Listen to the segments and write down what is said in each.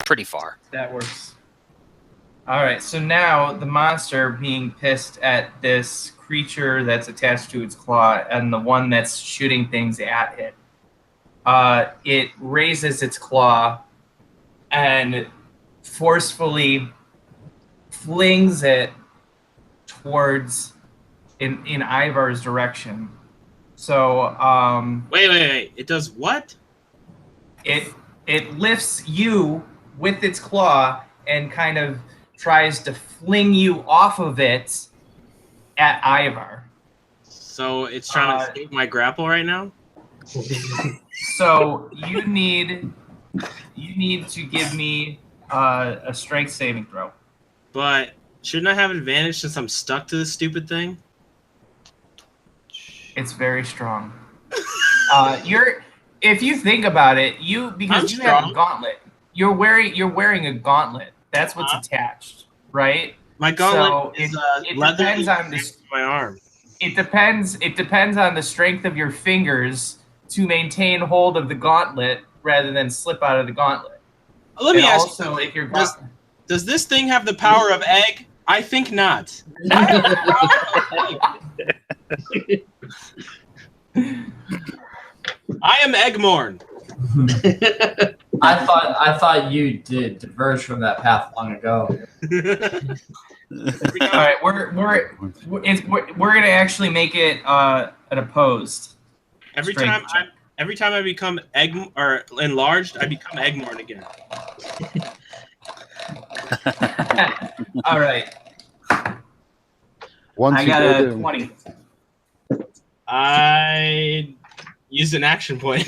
pretty far. That works. All right, so now the monster being pissed at this creature that's attached to its claw and the one that's shooting things at it, it raises its claw and forcefully flings it towards in Ivar's direction. So wait. It does what? It lifts you with its claw and kind of tries to fling you off of it at Ivar. So it's trying to escape my grapple right now? So you need to give me a strength saving throw. But shouldn't I have advantage since I'm stuck to this stupid thing? It's very strong. If you think about it, because you have a gauntlet. You're wearing a gauntlet. That's what's attached, right? My gauntlet is it leather depends on my arm. It depends on the strength of your fingers to maintain hold of the gauntlet rather than slip out of the gauntlet. Let me ask also, if you're does this thing have the power of egg? I think not. I am Eggmorn. I thought you did diverge from that path long ago. All right, we're gonna actually make it an opposed. Every time I become egg or enlarged, I become Eggmorn again. All right. Once I got a 20. I used an action point.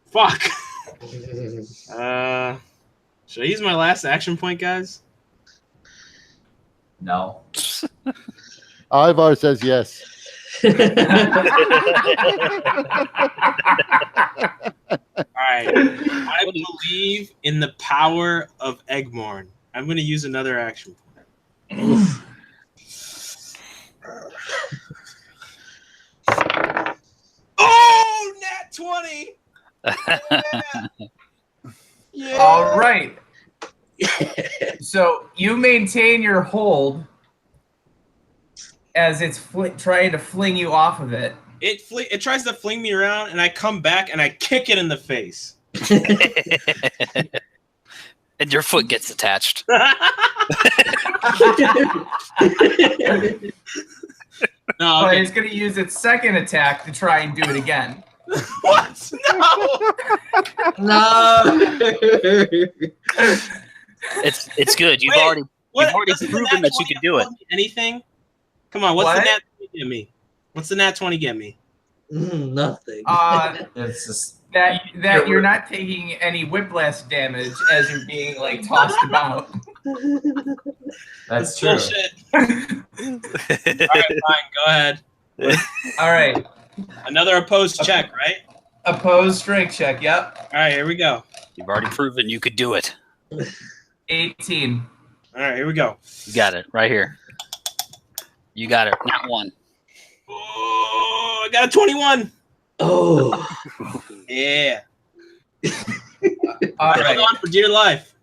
Fuck. Should I use my last action point, guys? No. Ivar says yes. All right. I believe in the power of Eggmorn. I'm going to use another action point. Oh, nat 20! Yeah. All right. So you maintain your hold as it's trying to fling you off of it. It tries to fling me around, and I come back and I kick it in the face. And your foot gets attached. No, But it's going to use its second attack to try and do it again. What? No. It's good. You've Wait, already doesn't the proven nat that you 20 can do it. Anything? Come on, what's What? the nat 20 get me? What's the nat 20 get me? Nothing. It's just That you're not taking any whiplash damage as you're being like tossed about. that's true. Bullshit. All right, fine. Go ahead. All right. Another opposed check, right? Opposed strength check. Yep. All right, here we go. You've already proven you could do it. 18. All right, here we go. You got it right here. You got it. Not one. Oh, I got a 21. Oh. Yeah. All Hold right. on for dear life.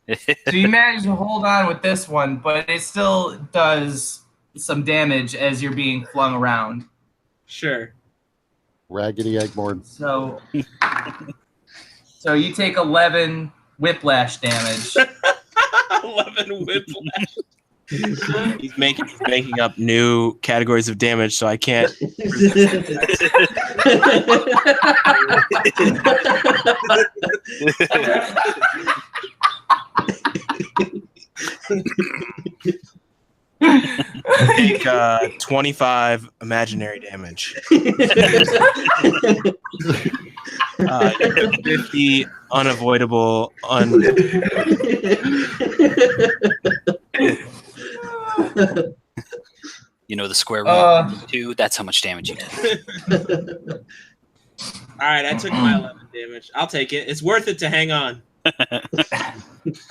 So you managed to hold on with this one, but it still does some damage as you're being flung around. Sure. Raggedy Eggmorn. So you take 11 whiplash damage. 11 whiplash. He's making up new categories of damage, so I can't. Take 25 imaginary damage. 50 unavoidable. You know the square root of 2? That's how much damage you did. All right, I took my 11 damage. I'll take it. It's worth it to hang on. I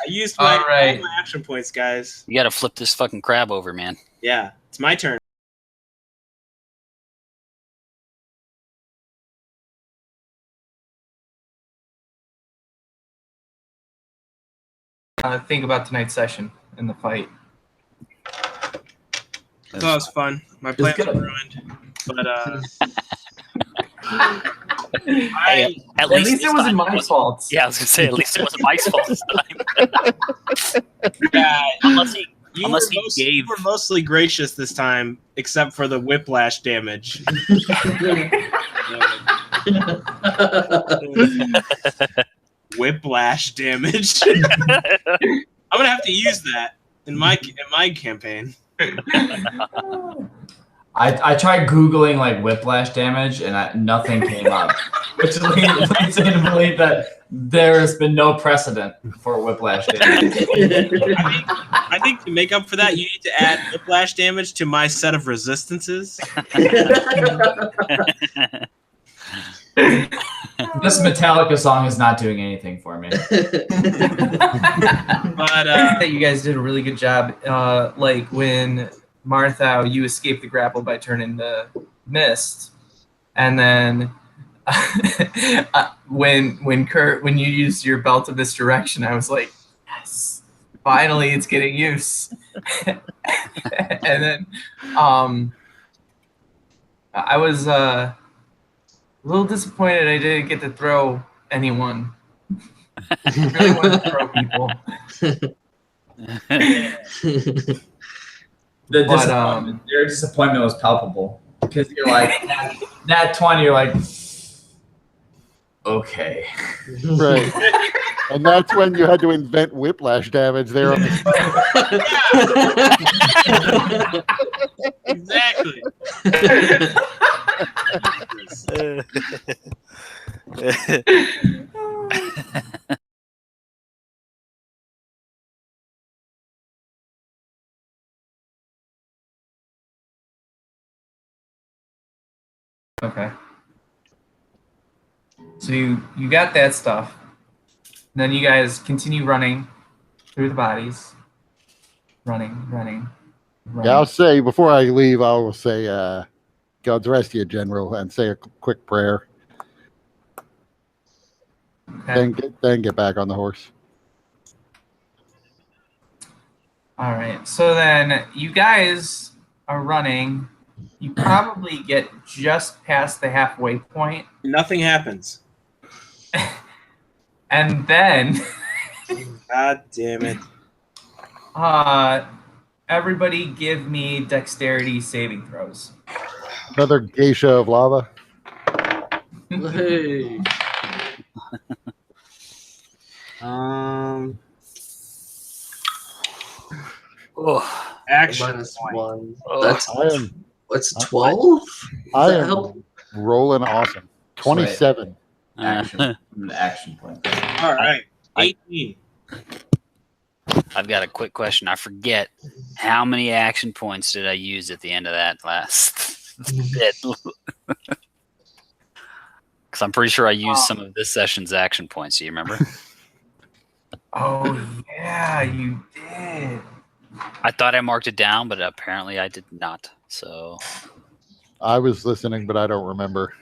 used all my action points, guys. You got to flip this fucking crab over, man. Yeah, it's my turn. think about tonight's session and the fight? So that was fun. My plans good. were ruined, but Hey, at least it this wasn't time my fault. Yeah, I was gonna say at least it wasn't Mike's fault this time. yeah, Unless he you gave. were mostly gracious this time, except for the whiplash damage. Whiplash damage. I'm gonna have to use that in my campaign. I tried Googling like whiplash damage and nothing came up, which leads me to believe that there has been no precedent for whiplash damage. I think to make up for that, you need to add whiplash damage to my set of resistances. This Metallica song is not doing anything for me. But You guys did a really good job. Like when Martha, you escaped the grapple by turning the mist, and then when you used your belt of misdirection, I was like, yes, finally it's getting use. And then I was a little disappointed I didn't get to throw anyone. I really wanted to throw people. Your disappointment was palpable because you're like, nat 20, you're like, okay. Right. And that's when you had to invent whiplash damage there on the exactly. Okay. So you got that stuff. And then you guys continue running through the bodies. Running. Yeah, I'll say before I leave, I will say, God's rest you, General, and say a quick prayer. Okay. Then get back on the horse. All right. So then you guys are running. You probably get just past the halfway point, Nothing happens. and then God damn it. everybody give me dexterity saving throws. Another geisha of lava. Hey. Oh, Action. -1. oh, That's what's 12? I that am help? rolling awesome. 27. Action point. All right. 18. I've got a quick question. I forget how many action points did I use at the end of that last bit? Because I'm pretty sure I used some of this session's action points. Do you remember? Oh yeah, you did. I thought I marked it down, but apparently I did not. So I was listening, but I don't remember.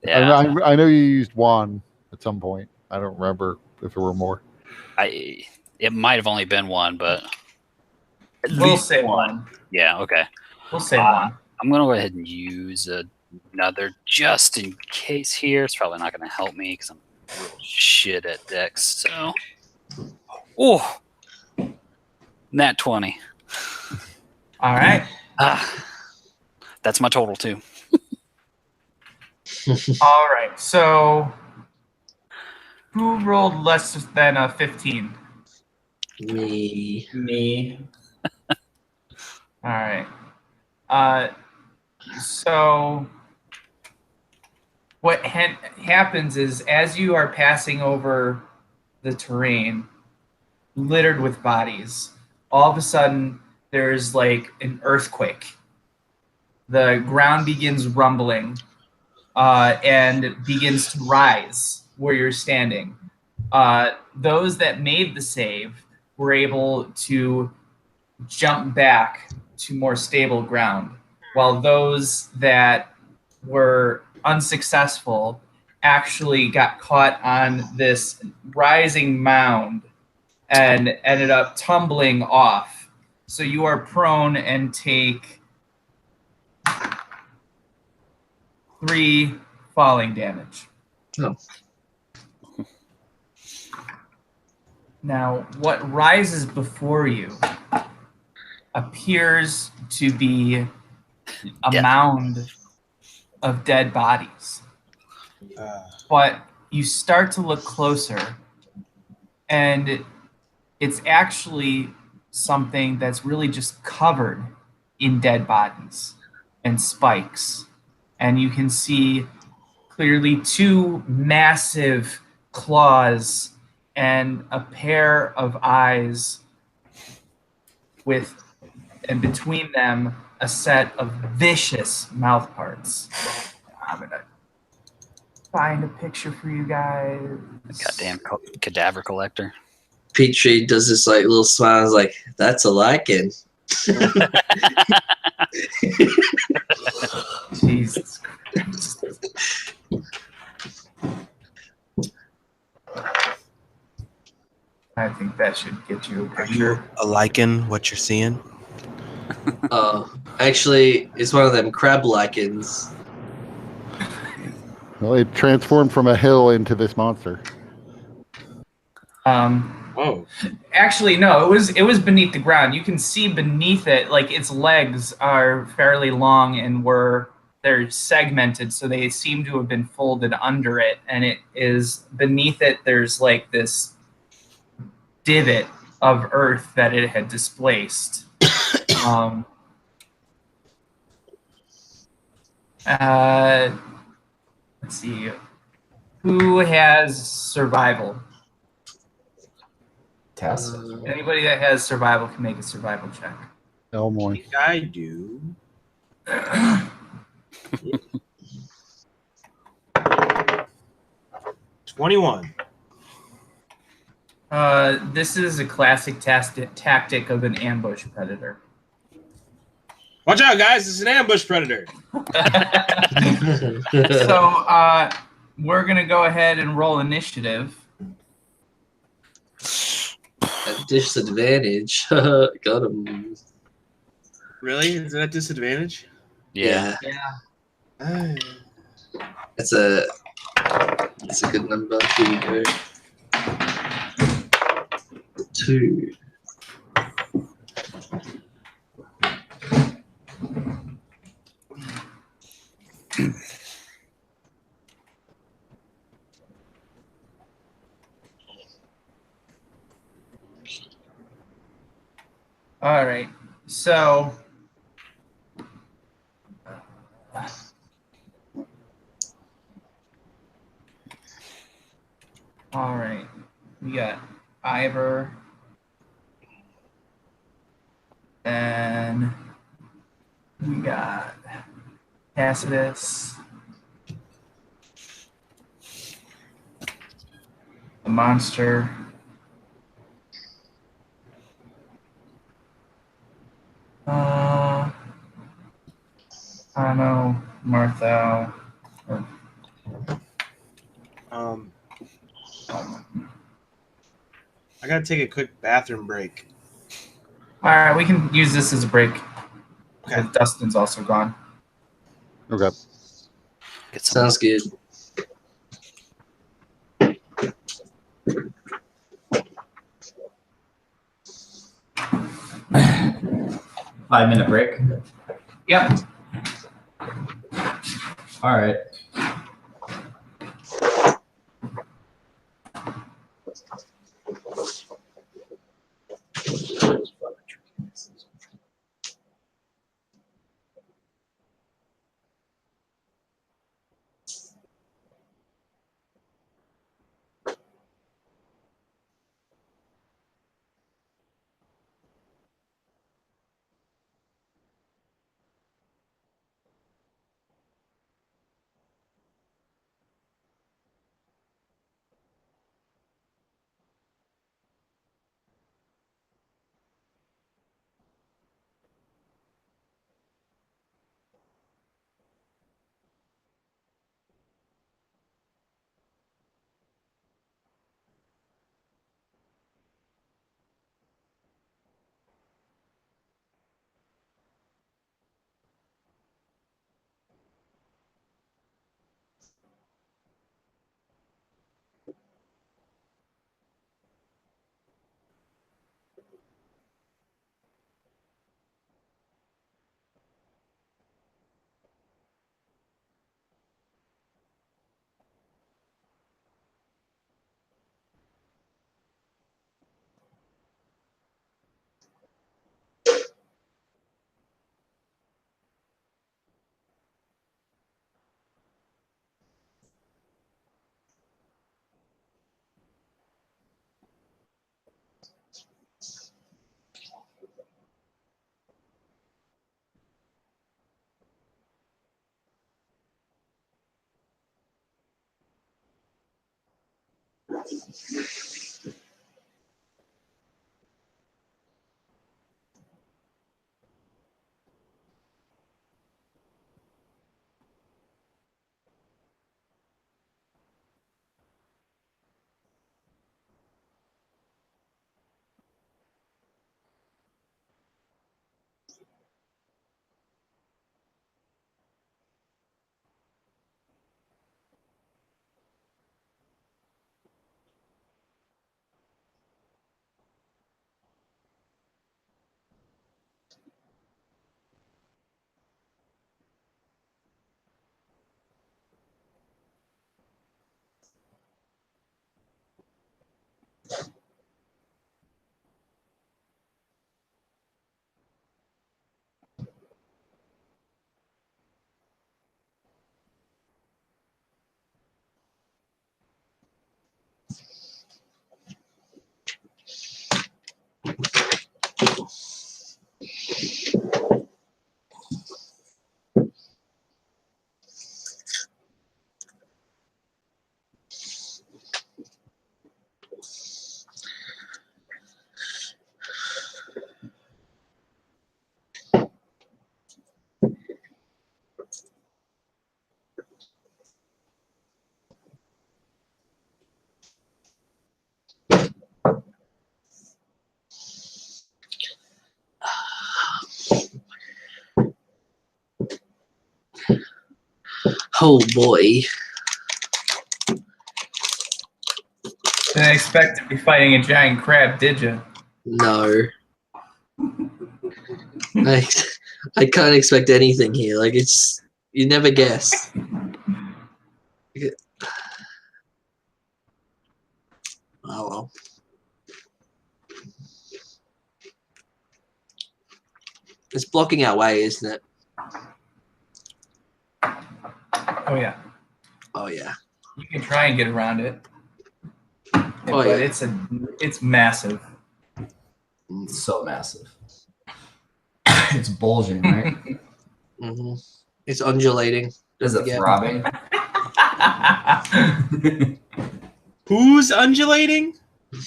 yeah, I know you used one at some point. I don't remember if there were more. it might have only been one, but at We'll least say one. Yeah, okay. We'll say one. I'm gonna go ahead and use another just in case here. It's probably not gonna help me because I'm real shit at Dex. So, oh, nat 20. All right. That's my total too. All right. So who rolled less than a 15? Me. All right. So what happens is as you are passing over the terrain littered with bodies, all of a sudden there's like an earthquake. The ground begins rumbling and begins to rise where you're standing. Those that made the save were able to jump back to more stable ground, while those that were unsuccessful actually got caught on this rising mound and ended up tumbling off. So you are prone and take 3 falling damage. Oh. Now, what rises before you appears to be a Yeah. mound of dead bodies. But you start to look closer, and it's actually something that's really just covered in dead bodies and spikes. And you can see clearly 2 massive claws and a pair of eyes with, and between them, a set of vicious mouth parts. I'm gonna find a picture for you guys. Goddamn cadaver collector. Petrie does this like little smile. Is like, that's a lichen. Jesus Christ. I think that should get you a Are you picture. a lichen? What you're seeing? Actually, it's one of them crab lichens. Well, it transformed from a hill into this monster. Whoa. Actually, no, it was beneath the ground. You can see beneath it, like its legs are fairly long and they're segmented, so they seem to have been folded under it, and it is beneath it. There's like this divot of earth that it had displaced. Let's see. Who has survival? Tess? Anybody that has survival can make a survival check. Elmoy. I do. 21. This is a classic tactic of an ambush predator. Watch out, guys! It's an ambush predator. So we're gonna go ahead and roll initiative. At disadvantage. Got him. Really? Is that a disadvantage? Yeah. Yeah. That's a good number. Here we go. 2. All right. So all right. We got Ivor. And we got Tacitus. The monster. I don't know, Martha. I gotta take a quick bathroom break. All right, we can use this as a break. Okay. Dustin's also gone. Okay. Get some. Sounds good. Five-minute break. Yep. All right. Oh boy. Didn't expect to be fighting a giant crab, did you? No. I can't expect anything here. Like, it's, you never guess. Oh well. It's blocking our way, isn't it? Oh yeah. Oh yeah. You can try and get around it. Oh, But yeah. it's massive. It's so massive. It's bulging, right? Mm-hmm. It's undulating. Is it Yeah. throbbing? Who's undulating?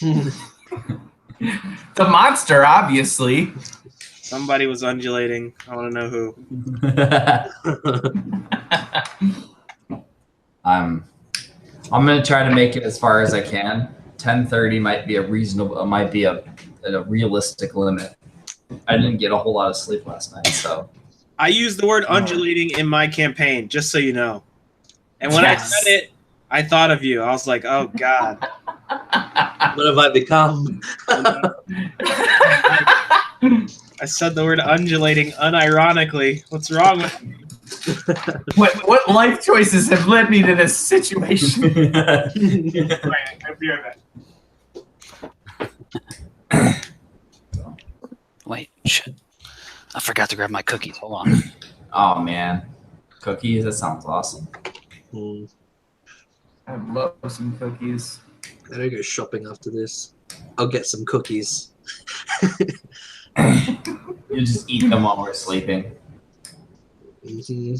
The monster, obviously. Somebody was undulating. I want to know who. I'm gonna try to make it as far as I can. 10:30 might be a realistic limit. I didn't get a whole lot of sleep last night, so I used the word undulating in my campaign, just so you know. And when I said it, I thought of you. I was like, oh God. What have I become? I said the word undulating unironically. What's wrong with me? What life choices have led me to this situation? Wait, shit. I forgot to grab my cookies. Hold on. oh man, cookies. That sounds awesome. I love some cookies. I gotta go shopping after this. I'll get some cookies. You just eat them while we're sleeping. Mm-hmm.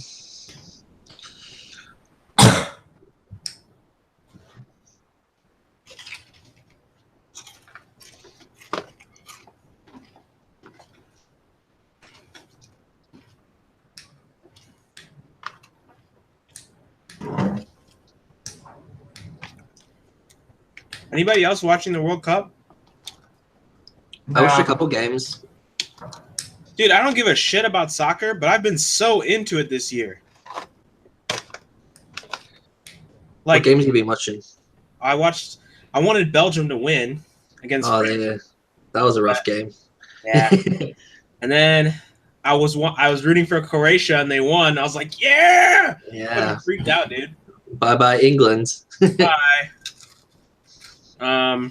Anybody else watching the World Cup? I watched a couple games. Dude, I don't give a shit about soccer, but I've been so into it this year. What Like, games have you been watching? I wanted Belgium to win against Oh, France. yeah. That was a rough game. Yeah. And then I was rooting for Croatia and they won. I was like, yeah! Yeah. I freaked out, dude. Bye-bye, England. Bye. I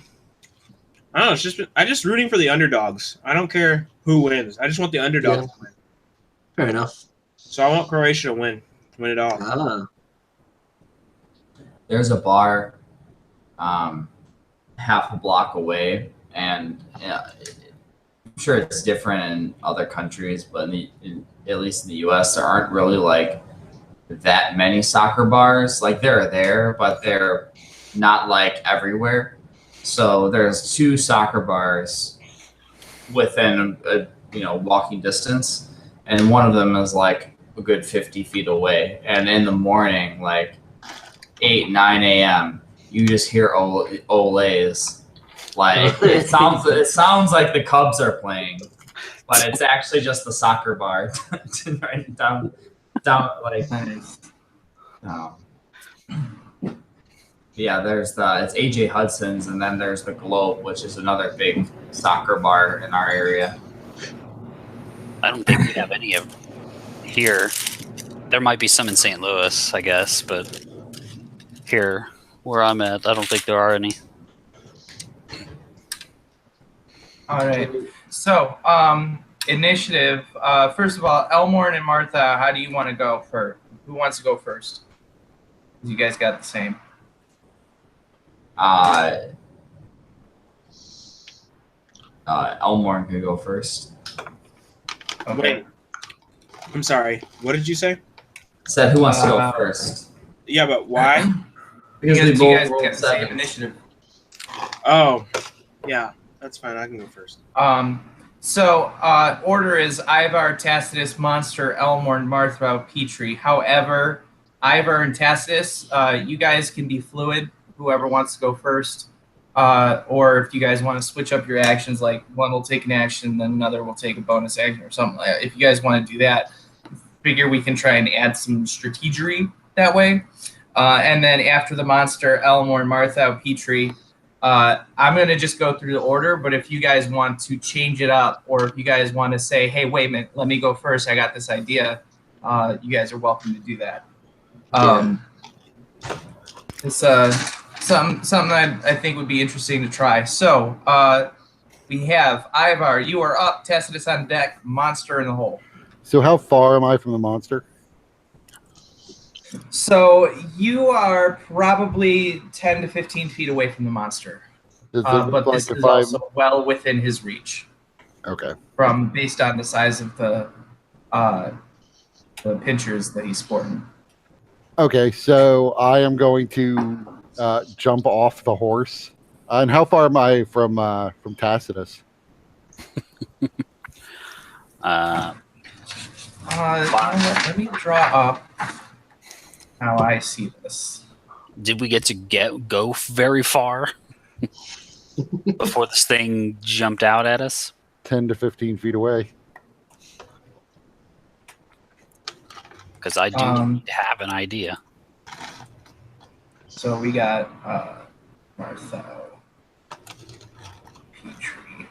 don't know. It's just rooting for the underdogs. I don't care who wins. I just want the underdogs to win. Fair enough. So I want Croatia to win it all. Ah. There's a bar half a block away, and I'm sure it's different in other countries, but at least in the US, there aren't really like that many soccer bars. Like they're there, but they're not like everywhere. So there's 2 soccer bars within a walking distance, and one of them is like a good 50 feet away. And in the morning, like 8-9 a.m., you just hear olays. Like it sounds like the Cubs are playing, but it's actually just the soccer bar right down like. Nice. Yeah, there's it's AJ Hudson's, and then there's the Globe, which is another big soccer bar in our area. I don't think we have any of here. There might be some in St. Louis, I guess, but here where I'm at, I don't think there are any. All right. So, initiative. First of all, Elmore and Martha, how do you want to go first? Who wants to go first? You guys got the same. Elmore can go first. Okay. Wait. I'm sorry. What did you say? Said who wants to go first? Yeah, but why? Because You we guys both got rolled the same 7s. initiative. Oh, yeah. That's fine. I can go first. So order is Ivar, Tacitus, Monster, Elmore, and Martha, Petrie. However, Ivar and Tacitus, you guys can be fluid. Whoever wants to go first, or if you guys want to switch up your actions, like one will take an action, then another will take a bonus action or something like that. If you guys want to do that, figure we can try and add some strategery that way. And then after the Monster, Elmore, and Martha, Petrie. I'm going to just go through the order, but if you guys want to change it up, or if you guys want to say, hey, wait a minute, let me go first, I got this idea, you guys are welcome to do that. It's something that I think would be interesting to try. So we have Ivar, you are up, Tacitus on deck, Monster in the hole. So how far am I from the monster? So you are probably 10 to 15 feet away from the monster. Does it But look like this if is also well within his reach, Okay. based on the size of the pinchers that he's sporting. Okay, so I am going to jump off the horse. And how far am I from Tacitus? Let me draw up how I see this. Did we get to go very far before this thing jumped out at us? 10 to 15 feet away. Because I do have an idea. So we got Martha, Petrie.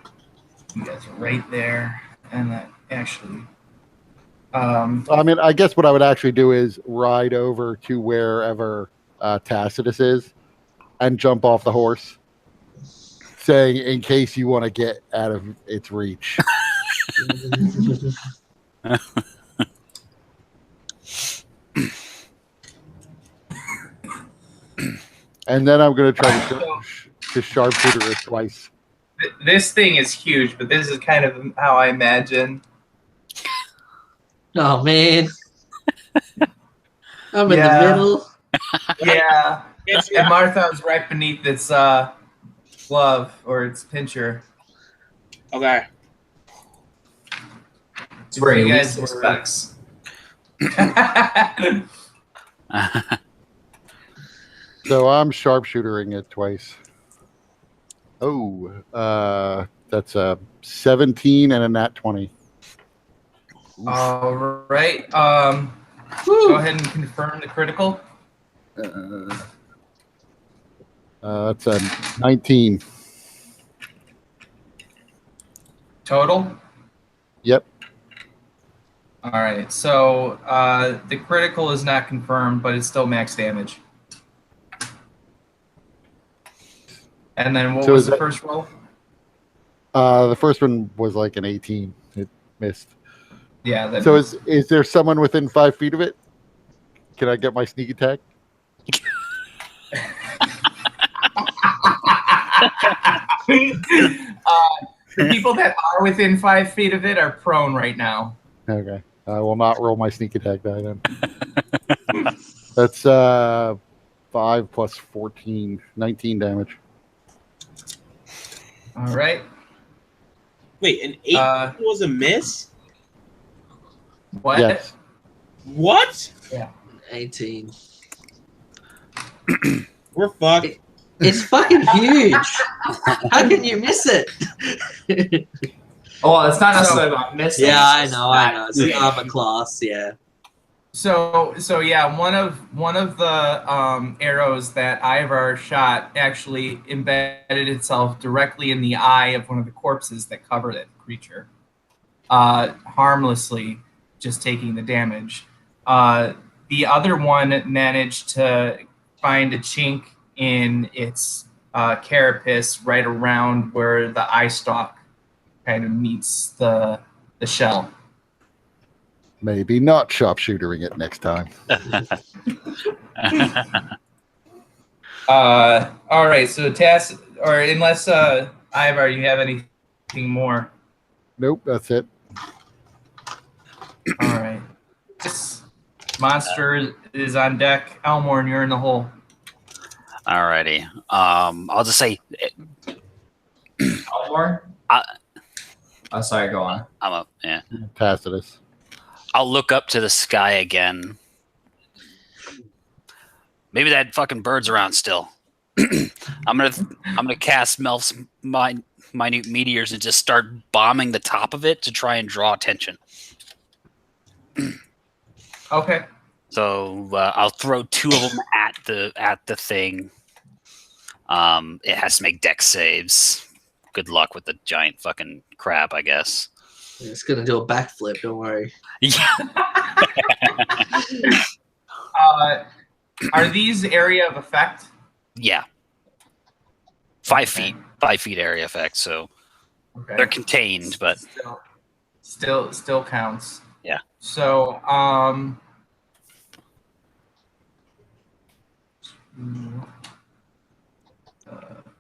You guys are right there, and that actually. I mean, I guess what I would actually do is ride over to wherever Tacitus is and jump off the horse, saying, in case you want to get out of its reach. And then I'm going to try to sharpshooter it twice. This thing is huge, but this is kind of how I imagine. Oh man. I'm in Yeah. the middle. Yeah. And Martha's right beneath its glove or its pincher. Okay. It's where You he guys least were- expects. So I'm sharpshootering it twice. Oh, that's a 17 and a nat 20. All right. Go ahead and confirm the critical. That's a 19. Total. Yep. All right. So the critical is not confirmed, but it's still max damage. And then what So was is the that- first roll? The first one was like an 18. It missed. Yeah. That So is there someone within 5 feet of it? Can I get my sneak attack? the people that are within 5 feet of it are prone right now. Okay. I will not roll my sneak attack die then. That's 5 5 plus 14, 19 damage. All right. Wait, an 8 was a miss? What? Yes. What? 18. We're fucked. It's fucking huge. How can you miss it? Oh, it's not necessarily about missing. Yeah, I it's just know. not It's the huge. armor class, yeah. So yeah, one of the arrows that Ivar shot actually embedded itself directly in the eye of one of the corpses that covered it, creature, harmlessly, just taking the damage. The other one managed to find a chink in its carapace right around where the eye stalk kind of meets the shell. Maybe not sharpshootering it next time. All right, so or unless Ivar, you have anything more? Nope, that's it. All right, this monster is on deck. Elmorn, you're in the hole. Alrighty. I'll just say Elmore? Oh, sorry, go on. I'm up. Yeah. Tacitus. I'll look up to the sky again. Maybe that fucking bird's around still. I'm gonna cast Melf's minute meteors and just start bombing the top of it to try and draw attention. Okay. So I'll throw 2 of them at the thing. It has to make dex saves. Good luck with the giant fucking crab, I guess. It's going to do a backflip, don't worry. Yeah. Are these area of effect? Yeah. 5 Okay. feet. 5 feet area effect. So Okay. they're contained, but Still counts. Yeah. So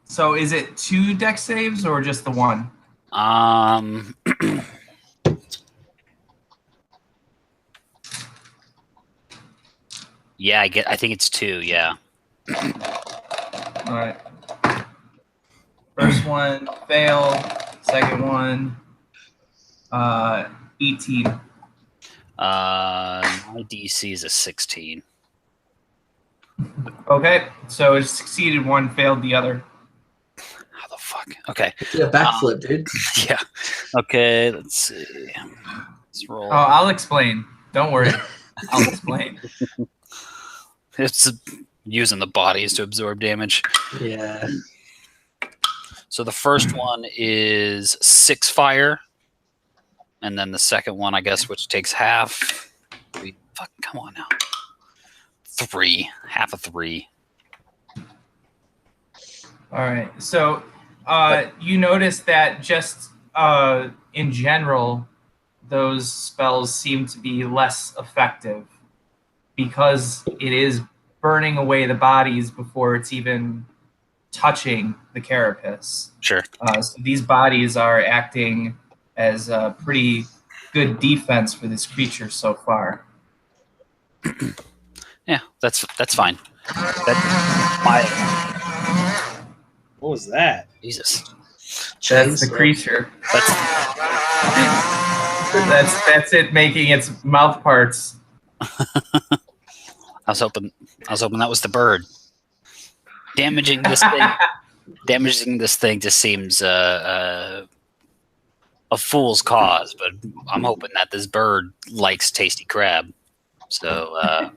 so is it 2 dex saves or just the 1? Yeah, I think it's 2. Yeah. All right. First one fail. Second one 18. My DC is a 16. Okay, so it succeeded one, failed the other. How the fuck? Okay. Do a backflip, dude. Yeah. Okay. Let's see. Let's roll. Oh, I'll explain. Don't worry. I'll explain. It's using the bodies to absorb damage. Yeah. So the first one is 6 fire, and then the second one, I guess, which takes half. Fuck, come on now. 3, half of 3. All right. So you notice that just in general, those spells seem to be less effective because it is burning away the bodies before it's even touching the carapace. Sure. So these bodies are acting as a pretty good defense for this creature so far. Yeah, that's fine. That's my What was that? Jesus. That's the creature. That's That's it making its mouth parts. I was hoping that was the bird. Damaging this thing just seems a fool's cause, but I'm hoping that this bird likes tasty crab. So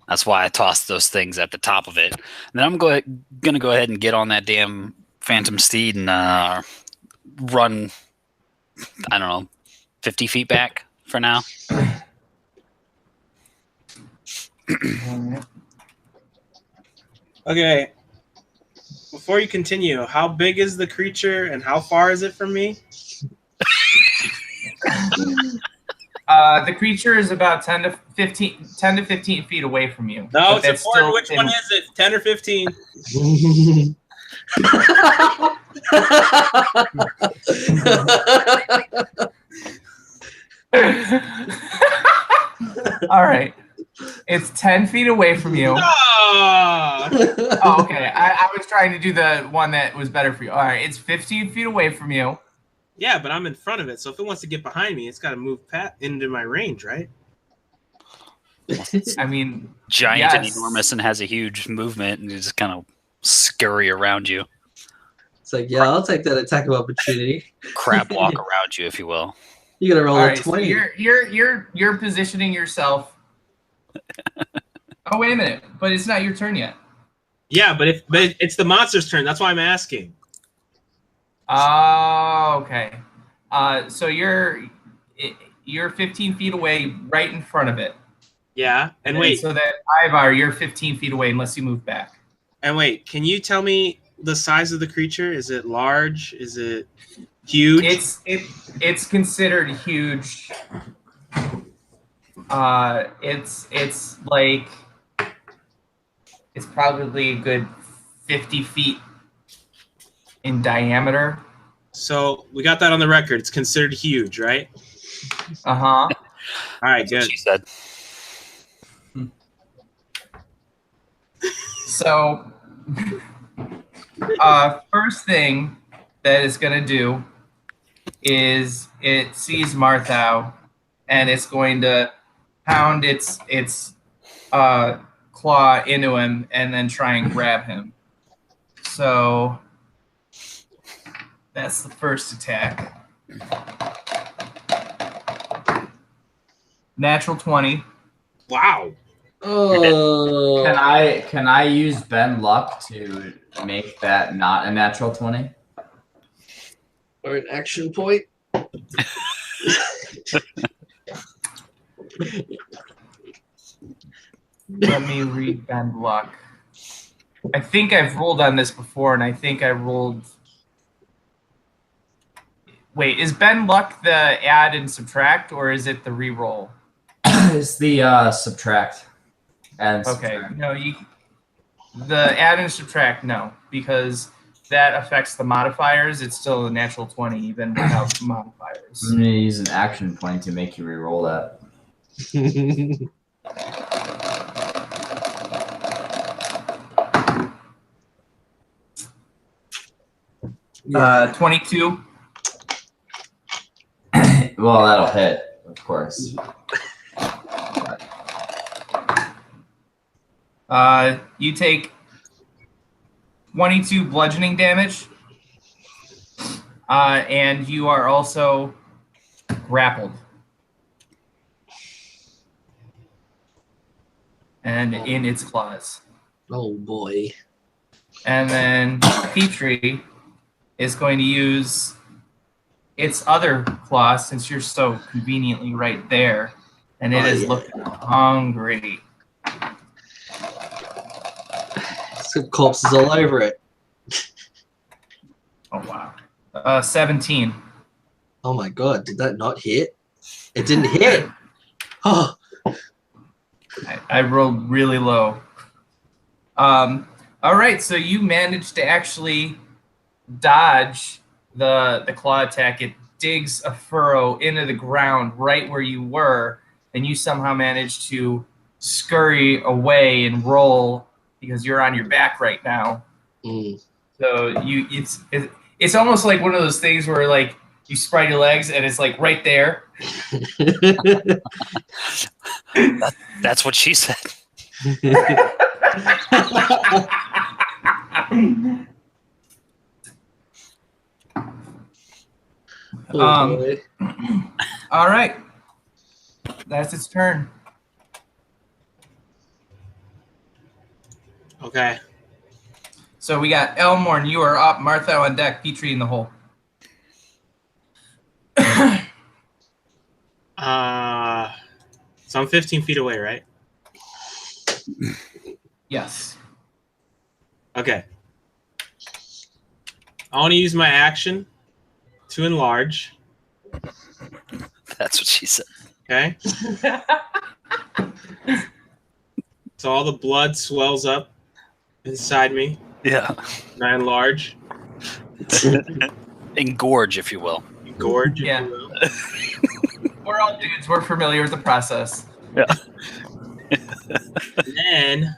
that's why I tossed those things at the top of it. And then I'm gonna go ahead and get on that damn phantom steed and run, I don't know, 50 feet back for now. Okay. Before you continue, how big is the creature and how far is it from me? The creature is about 10 to 15 feet away from you. No, But it's that's important. still Which one is it? 10 or 15? All right. It's 10 feet away from you. No! Oh, okay. I was trying to do the one that was better for you. All right, it's 15 feet away from you. Yeah, but I'm in front of it, so if it wants to get behind me, it's got to move into my range, right? I mean, Giant and yes. enormous and has a huge movement and just kind of scurry around you. It's like, yeah, I'll take that attack of opportunity. Crab walk around you, if you will. You gotta roll All a right, so 20. you're positioning yourself. Oh, wait a minute, but it's not your turn yet. Yeah, but it's the monster's turn. That's why I'm asking. Oh, okay. So you're 15 feet away, right in front of it. Yeah, and wait, So that Ivar, you're 15 feet away unless you move back. can you tell me the size of the creature? Is it large? Is it huge? It's considered huge. It's like it's probably a good 50 feet in diameter. So we got that on the record. It's considered huge, right? Uh-huh. All right, That's what good. she said. So, first thing that it's gonna do is it sees Marthau, and it's going to pound its claw into him and then try and grab him. So that's the first attack. Natural 20. Wow. Oh. Can I use Ben Luck to make that not a natural 20? Or an action point. Let me read Ben Luck. I think I've rolled on this before, and I think I rolled. Wait, is Ben Luck the add and subtract, or is it the re-roll? It's the subtract. And Okay, subtract. no, the add and subtract, no, because that affects the modifiers. It's still a natural 20 even without modifiers. I'm gonna use an action point to make you re-roll that. 22. Well, that'll hit, of course. You take 22 bludgeoning damage, and you are also grappled. And in its claws. Oh boy. And then Petrie is going to use its other claw, since you're so conveniently right there, and it is looking hungry. Some corpses all over it. Oh wow. 17. Oh my god, did that not hit? It didn't hit. Oh. I rolled really low. All right, so you managed to actually dodge the claw attack. It digs a furrow into the ground right where you were, and you somehow managed to scurry away and roll because you're on your back right now. Mm. So it's almost like one of those things where like you spread your legs and it's like right there. That's what she said. Oh, boy. All right. That's its turn. Okay. So we got Elmorn, you are up, Martha on deck, Petrie in the hole. So I'm 15 feet away, right? Yes. Okay. I want to use my action to enlarge. That's what she said. Okay. So all the blood swells up inside me. Yeah. And I enlarge. Engorge, if you will. Gorge. if Yeah. you will. We're all dudes. We're familiar with the process. Yeah. And then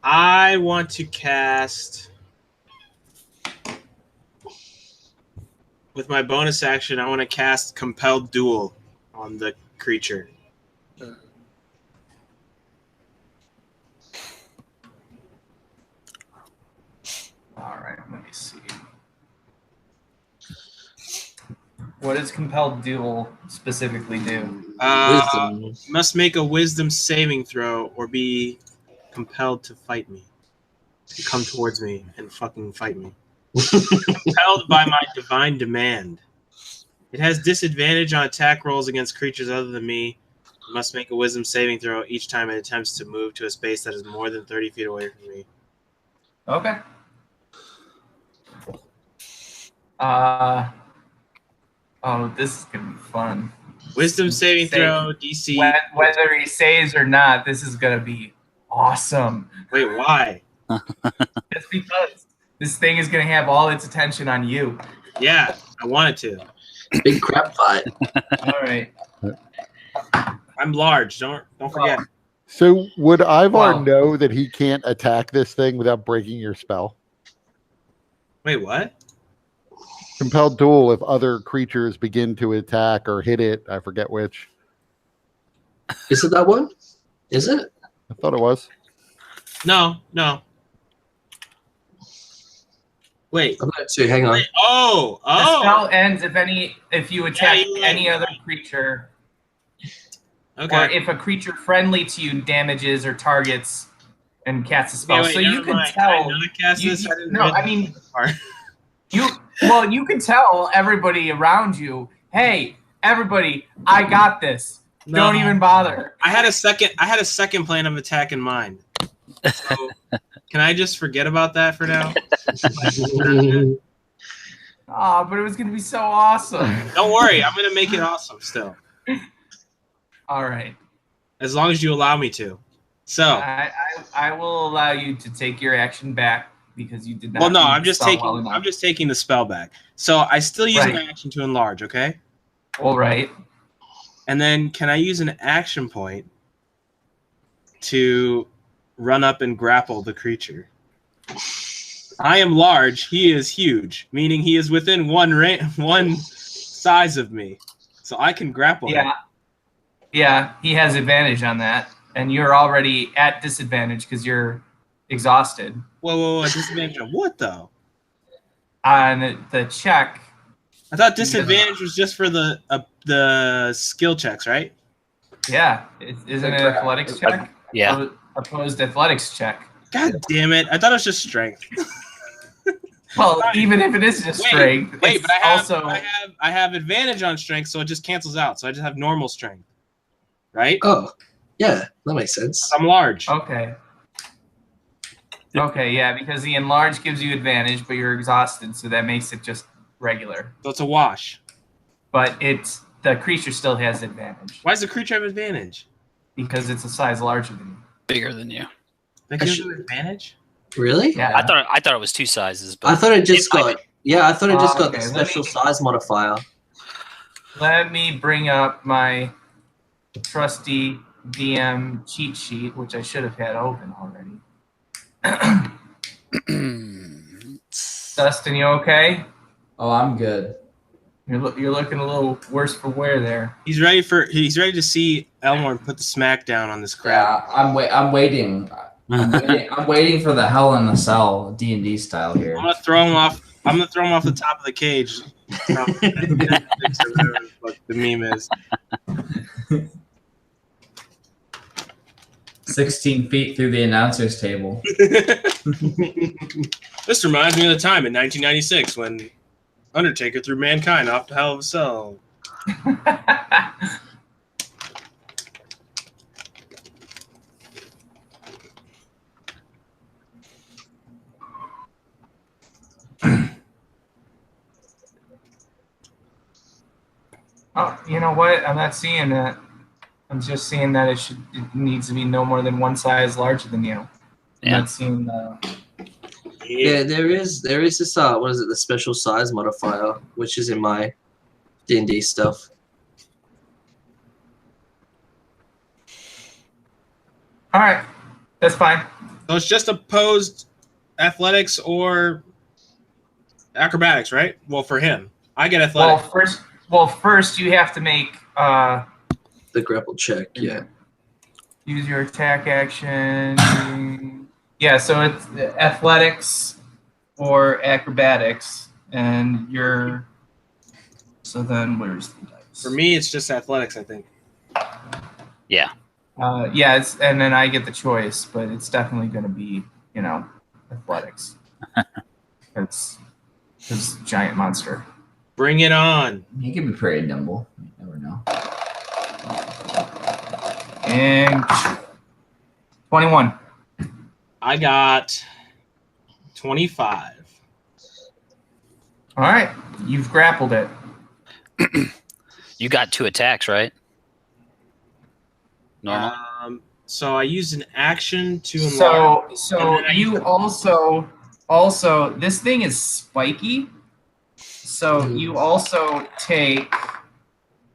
I want to cast with my bonus action. I want to cast Compelled Duel on the creature. All right, let me see. What does Compelled Duel specifically do? Wisdom. Must make a Wisdom saving throw or be compelled to fight me. To come towards me and fucking fight me. Compelled by my divine demand. It has disadvantage on attack rolls against creatures other than me. It must make a Wisdom saving throw each time it attempts to move to a space that is more than 30 feet away from me. Okay. Oh, this is gonna be fun. Wisdom saving throw, DC. Whether he saves or not, this is gonna be awesome. Wait, why? Just because this thing is gonna have all its attention on you. Yeah, I want it to. Big crap fight. All right. I'm large. Don't forget. So would Ivar Wow. know that he can't attack this thing without breaking your spell? Wait, what? Compelled duel if other creatures begin to attack or hit it. I forget which. Is it that one? Is it? I thought it was. No. Wait. I'm going to hang on. Wait. Oh. The spell ends if you attack you're right, any you're other right. creature, or Okay. if a creature friendly to you damages or targets and casts a spell. Wait, so you never can mind. tell. Can I not cast you- this? you- I didn't no, read I the mean- part. You can tell everybody around you, hey, everybody, I got this. No. Don't even bother. I had a second plan of attack in mind. So can I just forget about that for now? Oh, but it was gonna be so awesome. Don't worry, I'm gonna make it awesome still. All right. As long as you allow me to. So I will allow you to take your action back because you did not. well no, read I'm the just spell taking well enough. I'm just taking the spell back. So I still use Right. my action to enlarge, okay? All right. And then can I use an action point to run up and grapple the creature? I am large, he is huge, meaning he is within one size of me. So I can grapple him. Yeah, he has advantage on that, and you're already at disadvantage because you're exhausted. Whoa, disadvantage on what though? On the check, I thought disadvantage was just for the skill checks, right? yeah, isn't it athletics check? Yeah. Opposed athletics check. God damn it! I thought it was just strength. Well, even if it is just strength, Wait, it's but I also have advantage on strength, so it just cancels out. So I just have normal strength, right? Oh, yeah, that makes sense. I'm large. okay. Okay, yeah, because the enlarge gives you advantage, but you're exhausted, so that makes it just regular. So it's a wash. But the creature still has advantage Why does the creature have advantage? because it's a size larger than you. Bigger than you. That gives you advantage? Really? Yeah. I thought it was two sizes, but I thought it just might got. Yeah, I thought it just got Okay, the let special me- size modifier. Let me bring up my trusty DM cheat sheet, which I should have had open already. Dustin, you okay? Oh, I'm good. You're looking a little worse for wear there. He's ready to see Elmore put the smack down on this crap. Yeah, I'm waiting. I'm waiting for the Hell in the Cell D&D style here. I'm gonna throw him off the top of the cage. The meme is. 16 feet through the announcer's table. This reminds me of the time in 1996 when Undertaker threw Mankind off the Hell of a Cell. Oh, you know what? I'm not seeing that. I'm just seeing that it needs to be no more than one size larger than you. I'm Yeah. not seeing the. Yeah, there is this what is it, the special size modifier, which is in my D&D stuff. All right, that's fine. So it's just opposed athletics or acrobatics, right? Well, for him, I get athletics. Well, first you have to make The grapple check, yeah. use your attack action. Yeah, so it's athletics or acrobatics, and you're. So then, where's the dice? For me, it's just athletics, I think. Yeah. Yeah, and then I get the choice, but it's definitely going to be, athletics. It's giant monster. Bring it on. He can be pretty nimble. You never know. And 21. I got 25. All right, you've grappled it. You got 2 attacks, right? Normal. So I used an action to enlarge. So you also this thing is spiky. So you also take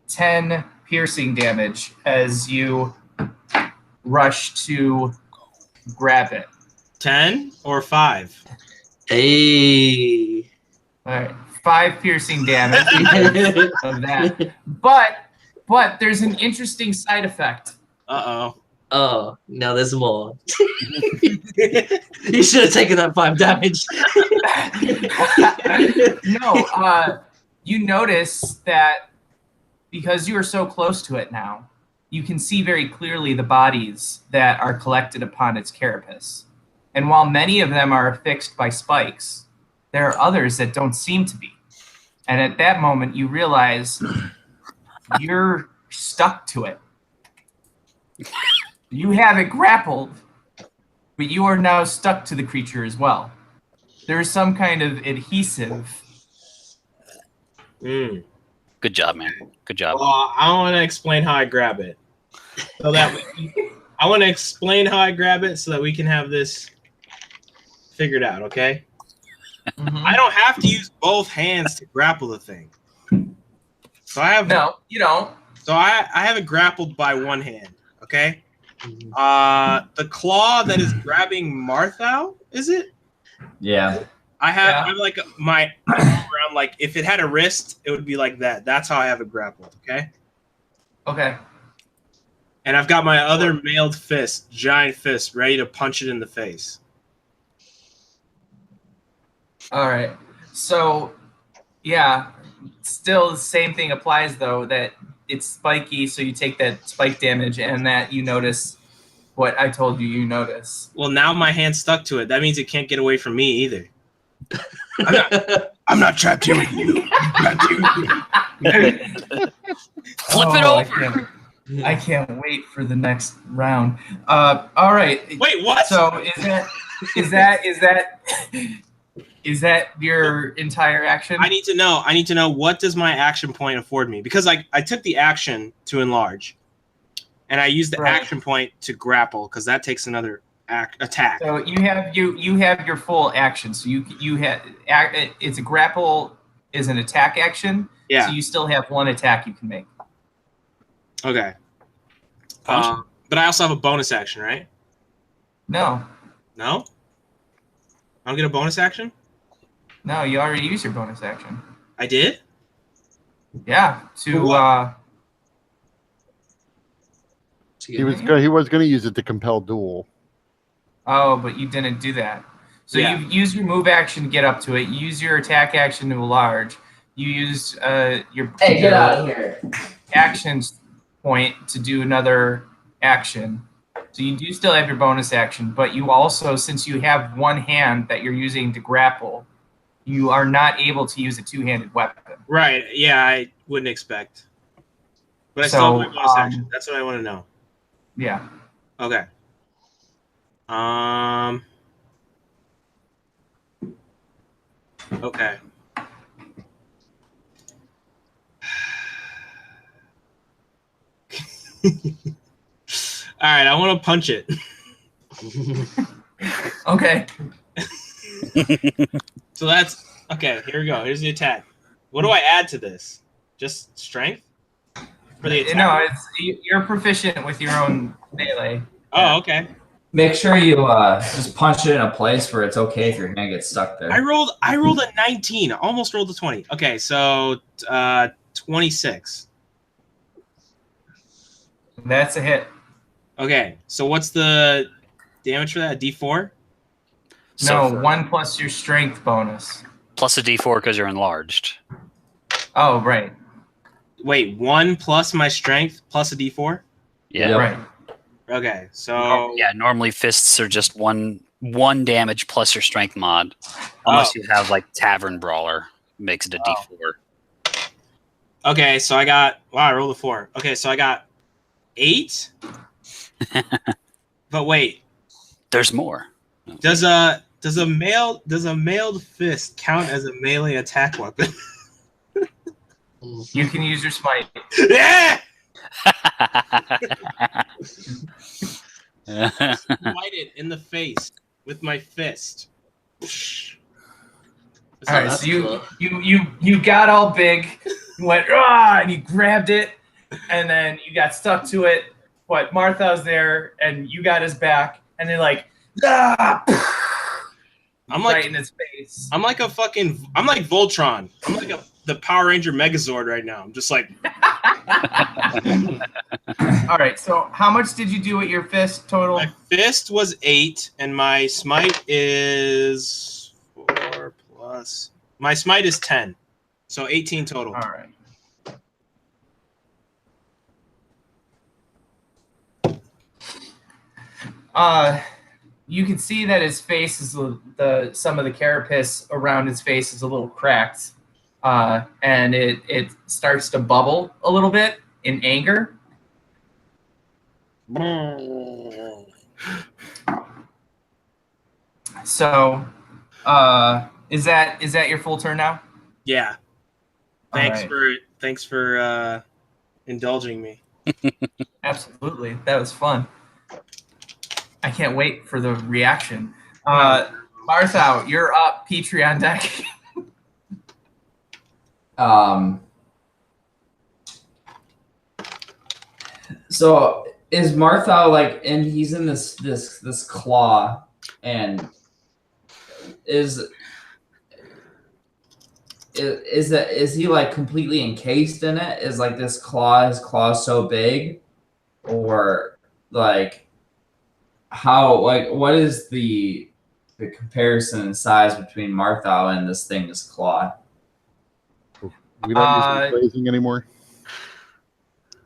10 piercing damage as you rush to grab it. 10 or 5? Hey. All right, 5 piercing damage of that. But there's an interesting side effect. Uh-oh. Oh, now there's more. You should have taken that 5 damage. No, you notice that because you are so close to it now, you can see very clearly the bodies that are collected upon its carapace. And while many of them are affixed by spikes, there are others that don't seem to be. And at that moment, you realize you're stuck to it. You have it grappled, but you are now stuck to the creature as well. There is some kind of adhesive. Mm. Good job, man. Good job. Well, I want to explain how I grab it. So that I want to explain how I grab it so that we can have this figured out, okay? Mhm. I don't have to use both hands to grapple the thing. So I have No, you don't. So I have it grappled by one hand, okay? The claw that is grabbing Marthau, is it? Yeah. I'm like my arm around, like if it had a wrist, it would be like that. That's how I have it grappled, okay? Okay. And I've got my other mailed fist, giant fist, ready to punch it in the face. All right. So, yeah, still the same thing applies, though, that it's spiky, so you take that spike damage, and that you notice what I told you notice. Well, now my hand's stuck to it. That means it can't get away from me either. I'm not trapped here with you. Flip it over. I can't wait for the next round. All right. Wait, what? So is that your entire action? I need to know what does my action point afford me? Because I took the action to enlarge, and I used the action point to grapple because that takes another attack. So you have your full action. So you have it's a grapple is an attack action. Yeah. So you still have one attack you can make. Okay. But I also have a bonus action, right? No. No? I don't get a bonus action? No, you already used your bonus action. I did? Yeah. He was going to use it to compel duel. Oh, but you didn't do that. So you use your move action to get up to it. You use your attack action to enlarge. You use your Get out of here. action point to do another action. So you do still have your bonus action, but you also, since you have one hand that you're using to grapple, you are not able to use a two-handed weapon. Right. Yeah, I wouldn't expect. But I still have my bonus action. That's what I want to know. Yeah. Okay. Okay. All right, I want to punch it. Okay. So that's okay. Here we go. Here's the attack. What do I add to this? Just strength for the attack? No, you're proficient with your own melee. Oh, okay. Make sure you just punch it in a place where it's okay if your hand gets stuck there. I rolled a 19. Almost rolled a 20. Okay, so 26. That's a hit. Okay, so what's the damage for that? D4? So No, 1 plus your strength bonus. plus a D4 because you're enlarged. Oh, right. Wait, 1 plus my strength plus a D4? Yeah. Yep. Right. Okay, so Yeah, normally fists are just one damage plus your strength mod. Unless you have like Tavern Brawler, makes it a D4. okay, so I rolled a 4. Okay, so I got 8. But wait, There's more. does a mailed fist count as a melee attack weapon? You can use your smite. Yeah! Smite it in the face with my fist. All right, that's so cool. you got all big, you went and you grabbed it, and then you got stuck to it. What Martha's there, and you got his back, and then like I'm right like in his face. I'm like Voltron. I'm like the Power Ranger Megazord right now. I'm just like All right, so how much did you do at your fist total? my fist was 8, and my smite is 4 plus. My smite is 10, so 18 total. All right. You can see that his face is some of the carapace around his face is a little cracked, and it starts to bubble a little bit in anger. So, is that your full turn now? Yeah. All Thanks for indulging me. Absolutely, that was fun. I can't wait for the reaction. Martha, you're up. Petrie on deck. So is Martha like, and he's in this claw, and is he like completely encased in it? Is like his claw's so big, or like how, like, what is the comparison in size between Martha and this thing's claw? We don't use phrasing anymore.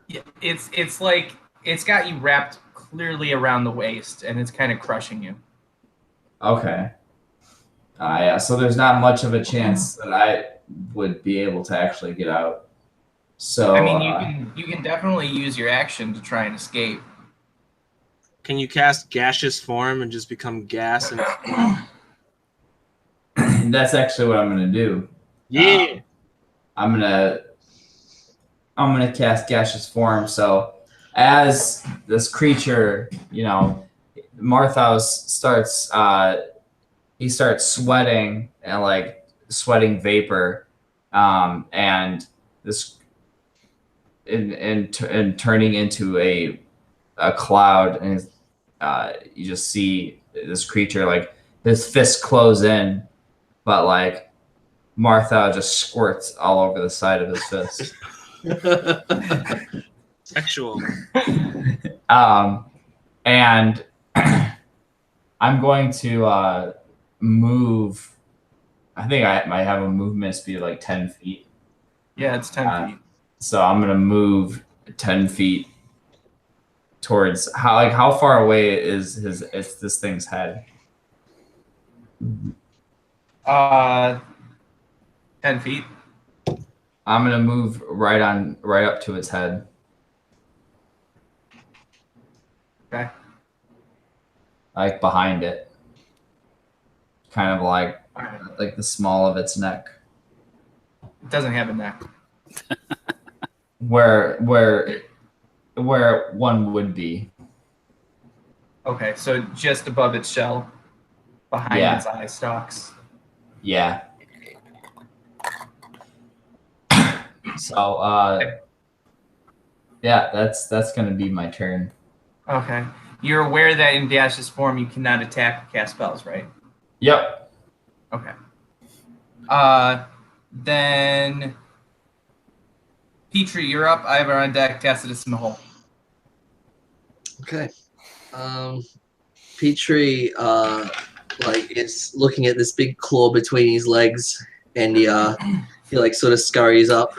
Yeah, it's like it's got you wrapped clearly around the waist, and it's kind of crushing you. Okay. Yeah, so there's not much of a chance that I would be able to actually get out. So I mean, you can definitely use your action to try and escape. Can you cast gaseous form and just become gas? And that's actually what I'm gonna do. yeah. I'm gonna cast gaseous form. So as this creature, Marthos starts he starts sweating and like sweating vapor, and this and turning into a cloud, and you just see this creature, like his fists close in, but like Martha just squirts all over the side of his fist. Sexual. And I'm going to move. I think I might have a movement speed of like 10 feet. Yeah, it's 10 feet. So I'm going to move 10 feet towards how far away is this thing's head? 10 feet. I'm going to move right up to its head. Okay. Like behind it. Kind of like the small of its neck. It doesn't have a neck. Where one would be. Okay, so just above its shell, behind its eye stalks. Yeah. So yeah, that's gonna be my turn. Okay. you're aware that in Dash's form you cannot attack or cast spells, right? Yep. Okay. Then Petrie, you're up. Ivor on deck. Tacitus in the hole. Okay. Petrie is looking at this big claw between his legs, and he like sort of scurries up,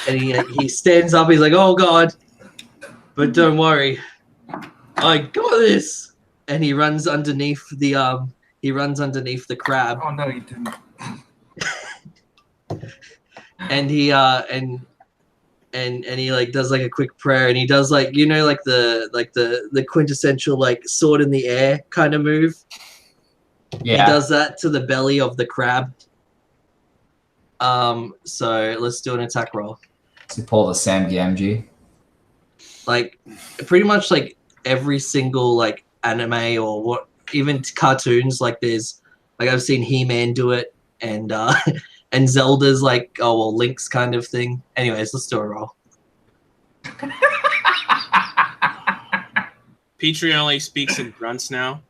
and he stands up. He's like, "Oh God, but don't worry, I got this." And he runs underneath the crab. Oh no, you didn't. And he and he like does like a quick prayer, and he does like the quintessential like sword in the air kind of move. Yeah. He does that to the belly of the crab. So let's do an attack roll. To pull the Sam Gamgee. Like pretty much like every single like anime or what, even cartoons, like there's like I've seen He-Man do it, and and Zelda's like Link's kind of thing. Anyways, let's do a roll. Petrie only speaks in grunts now.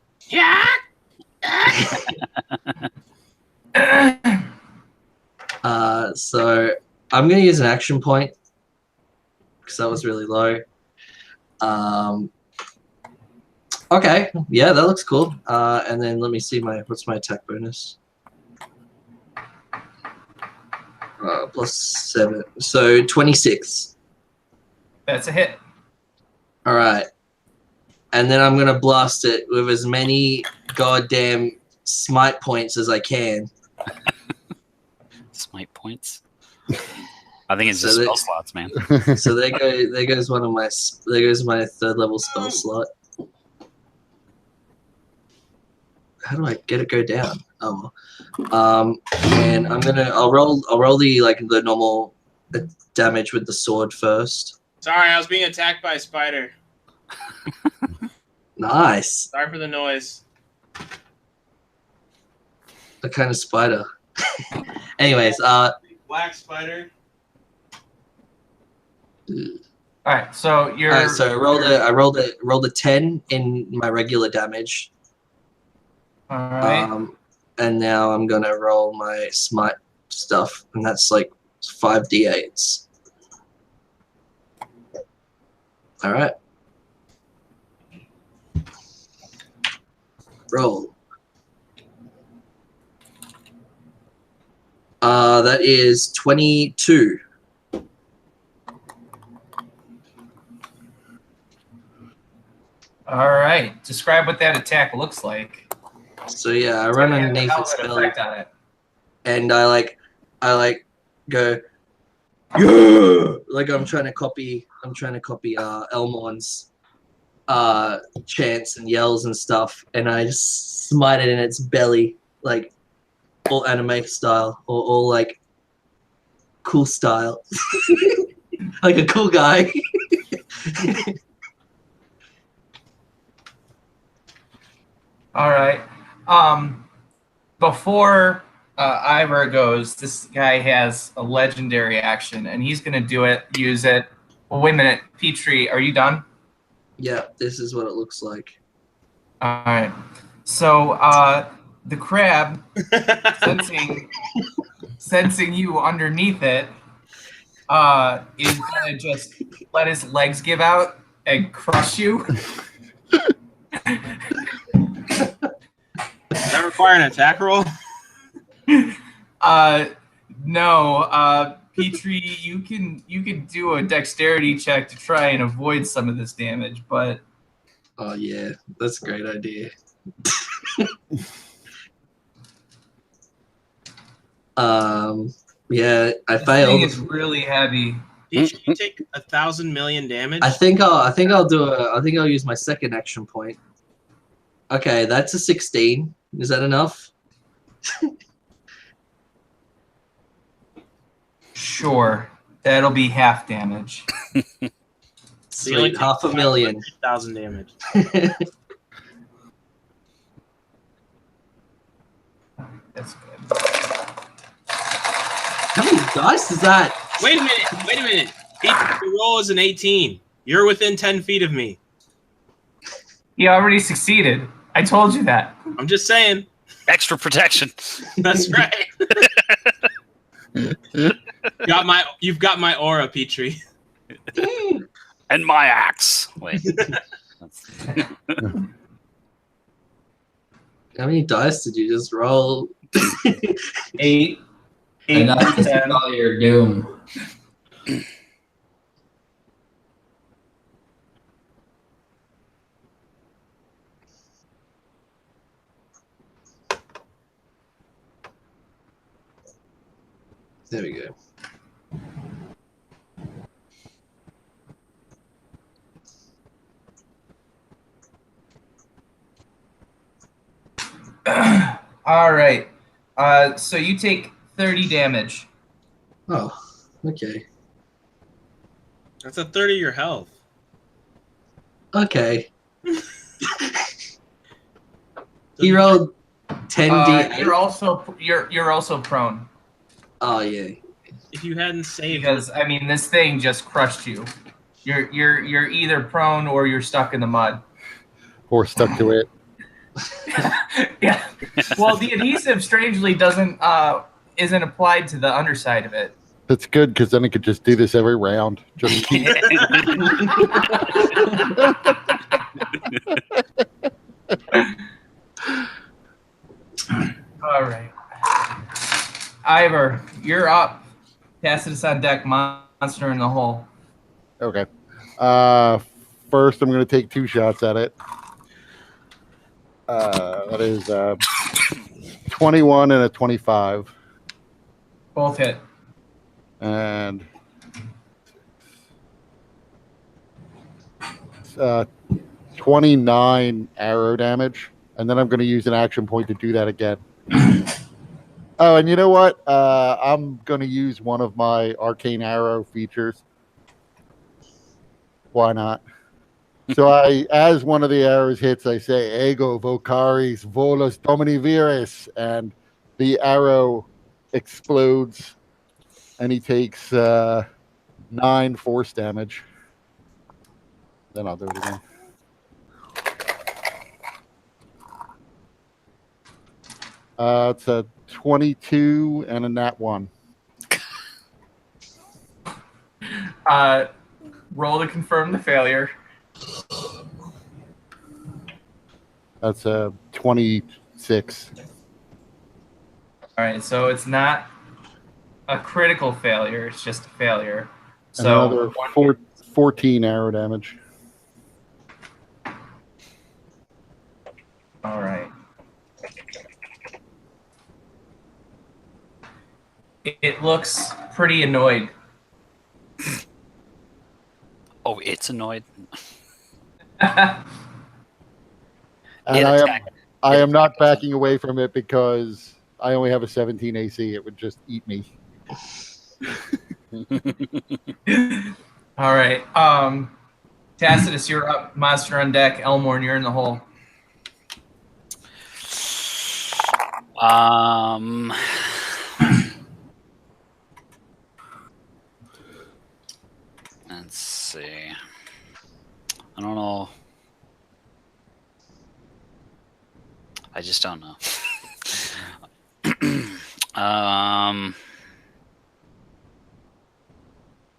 So I'm gonna use an action point because that was really low. Okay, yeah, that looks cool. And then let me see what's my attack bonus. +7, so 26. That's a hit. All right, and then I'm gonna blast it with as many goddamn smite points as I can. Smite points. I think it's So just they- spell slots, man. So there goes my 3rd level spell slot. How do I get it go down? Oh, and I'll roll the normal damage with the sword first. Sorry, I was being attacked by a spider. Nice. Sorry for the noise. What kind of spider? Anyways, Black spider. All right, so you're. so I rolled a 10 in my regular damage. All right. And now I'm gonna roll my smite stuff, and that's like 5d8s. All right. Roll. That is 22. All right. Describe what that attack looks like. So yeah, I run underneath How its it belly, effect on it. and I go, yeah, like I'm trying to copy Elmond's chants and yells and stuff, and I just smite it in its belly, like all anime style, or all like cool style, like a cool guy. All right. Before Ivor goes, this guy has a legendary action, and he's going to use it. Well, wait a minute. Petrie, are you done? Yeah, this is what it looks like. All right. So the crab, sensing you underneath it, is going to just let his legs give out and crush you. Does that require an attack roll? No. Petrie, you can do a dexterity check to try and avoid some of this damage, but Oh yeah, that's a great idea. Yeah, I this thing failed. is really heavy. Did you take 1,000 million damage? I think I'll use my second action point. Okay, that's a 16. Is that enough? Sure, that'll be half damage. So you only Sweet, take 500,000. 1,000 damage. That's good. How many dice is that? Wait a minute. Pete, the roll is an 18. You're within 10 feet of me. He already succeeded. I told you that. I'm just saying. Extra protection. That's right. You've got my aura, Petrie. And my axe. Wait. How many dice did you just roll? 8. Enough to 10. spell your doom. There we go. All right. So you take 30 damage. Oh, okay. That's a third of your health. Okay. He rolled 10d8. You're also prone Oh yeah. If you hadn't saved, because I mean this thing just crushed you. You're either prone or you're stuck in the mud. Or stuck to it. Yeah. Well, the adhesive strangely isn't applied to the underside of it. That's good because then I could just do this every round. Just keep. All right. Ivor, you're up. Tacitus on deck, monster in the hole. Okay. First, I'm going to take 2 shots at it. That is 21 and a 25. Both hit. And 29 arrow damage. And then I'm going to use an action point to do that again. Oh, and you know what? I'm going to use one of my arcane arrow features. Why not? So as one of the arrows hits, I say, Ego vocaris volus domini viris, and the arrow explodes, and he takes 9 force damage. Then I'll do it again. It's a 22 and a nat 1. Roll to confirm the failure. That's a 26. All right, so it's not a critical failure; it's just a failure. And So another 14 arrow damage. all right. It looks pretty annoyed. Oh, it's annoyed. And It attacked. I am not backing away from it because I only have a 17 AC. It would just eat me. All right. Tacitus, you're up. Monster on deck. Elmorn, you're in the hole. Let's see. I don't know. I just don't know.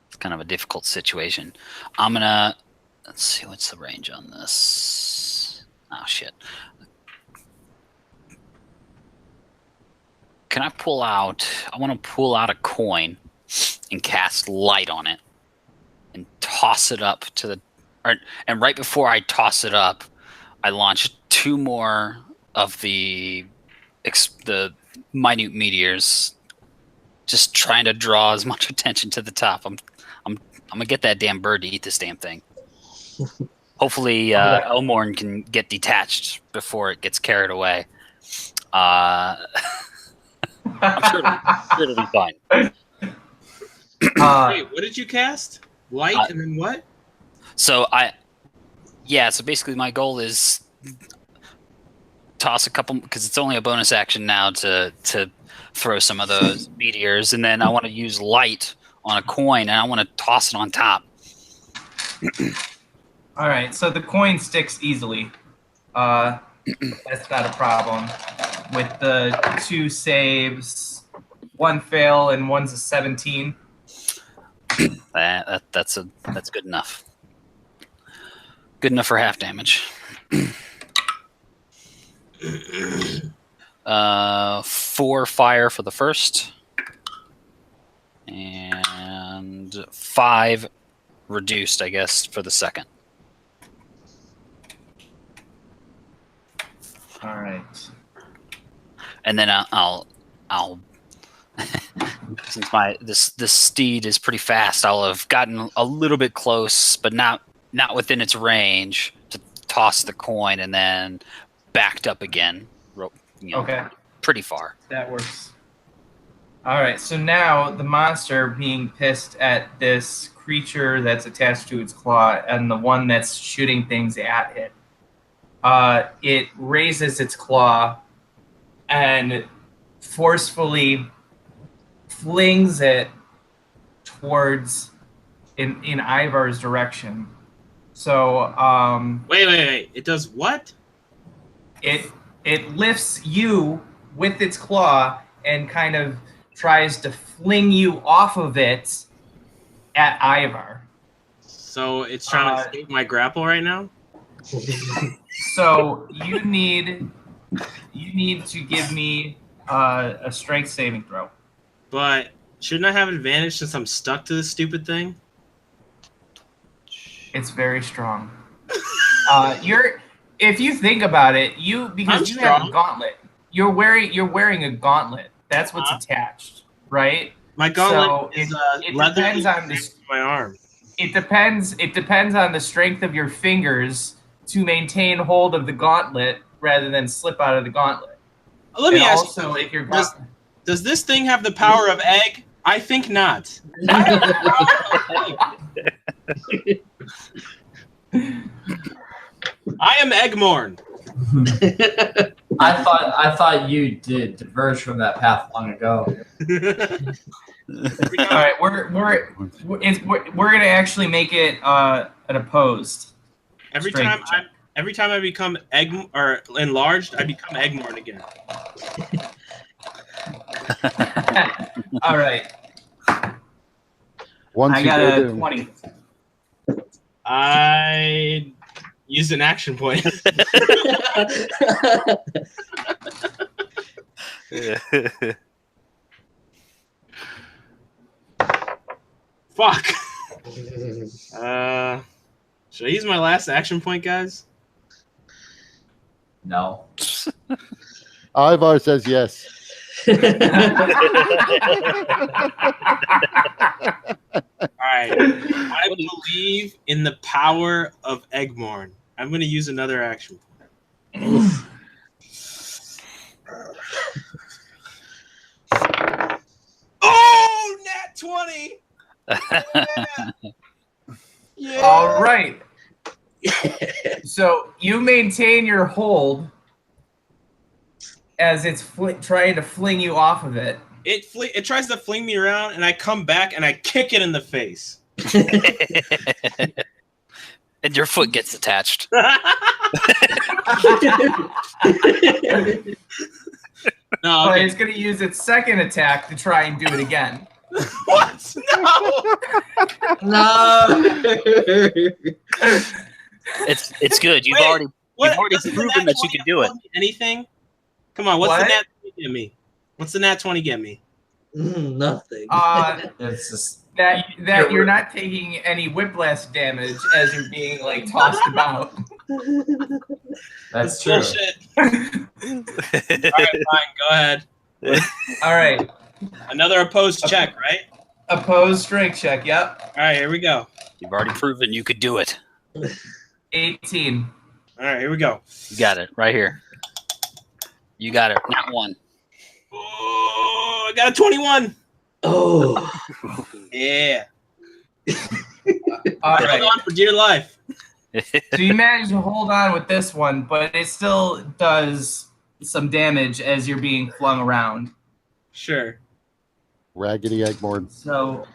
It's kind of a difficult situation. I'm gonna let's see what's the range on this. Oh shit. Can I pull out? I want to pull out a coin and cast light on it and toss it up to the. And right before I toss it up, I launch 2 more of the minute meteors, just trying to draw as much attention to the top. I'm gonna get that damn bird to eat this damn thing. Hopefully, Elmorn can get detached before it gets carried away. I'm sure it'll be fine. Wait, what did you cast? Light and then what? So so basically my goal is toss a couple, because it's only a bonus action now to throw some of those meteors, and then I want to use light on a coin and I want to toss it on top. All right, so the coin sticks easily. That's not a problem. With the 2 saves, 1 fail and one's a 17. That's good enough. Good enough for half damage. 4 fire for the first, and 5 reduced, I guess, for the second. All right. And then I'll since this steed is pretty fast, I'll have gotten a little bit close, but not within its range to toss the coin, and then backed up again. Okay. Pretty far. That works. All right. So now the monster being pissed at this creature that's attached to its claw and the one that's shooting things at it. It raises its claw and forcefully flings it towards in Ivar's direction. So Wait. It does what? it lifts you with its claw and kind of tries to fling you off of it at Ivar. So it's trying to escape my grapple right now? So you need to give me a strength saving throw. But shouldn't I have advantage since I'm stuck to this stupid thing? It's very strong. If you think about it, because you have a gauntlet. You're wearing a gauntlet. That's what's attached, right? My gauntlet So is it leather depends on this. my arm. It depends on the strength of your fingers to maintain hold of the gauntlet rather than slip out of the gauntlet. Let me ask also, you, if you're does this thing have the power of egg? I think not. I am Eggmorn. I thought you did diverge from that path long ago. all right, we're gonna actually make it an opposed. Every time I become egg or enlarged, I become Eggmorn again. All right. Once I you got go a down. 20. I used an action point. Fuck. Should I use my last action point, guys? No. Ivar says yes. All right. I believe in the power of Eggmorn. I'm going to use another action point. Oh, nat 20! Yeah. All right. So you maintain your hold as it's trying to fling you off of it. It tries to fling me around, and I come back and I kick it in the face. And your foot gets attached. No, But okay. it's going to use its second attack to try and do it again. What? No. It's good. You've Wait, already Does the proven nat that you 20 can do it. tell me anything? Come on, what's What? the nat 20 get me? What's the nat 20 get me? Nothing. It's just That you're not taking any whiplash damage as you're being like tossed about. that's true. Bullshit. All right, fine. Go ahead. All right. Another opposed check, right? Opposed strength check. Yep. All right, here we go. You've already proven you could do it. 18. All right, here we go. You got it right here. You got it. Not one. Oh, I got a 21. Oh. Yeah. All Hold right. on for dear life. So you managed to hold on with this one, but it still does some damage as you're being flung around. Sure. Raggedy Eggmorn. So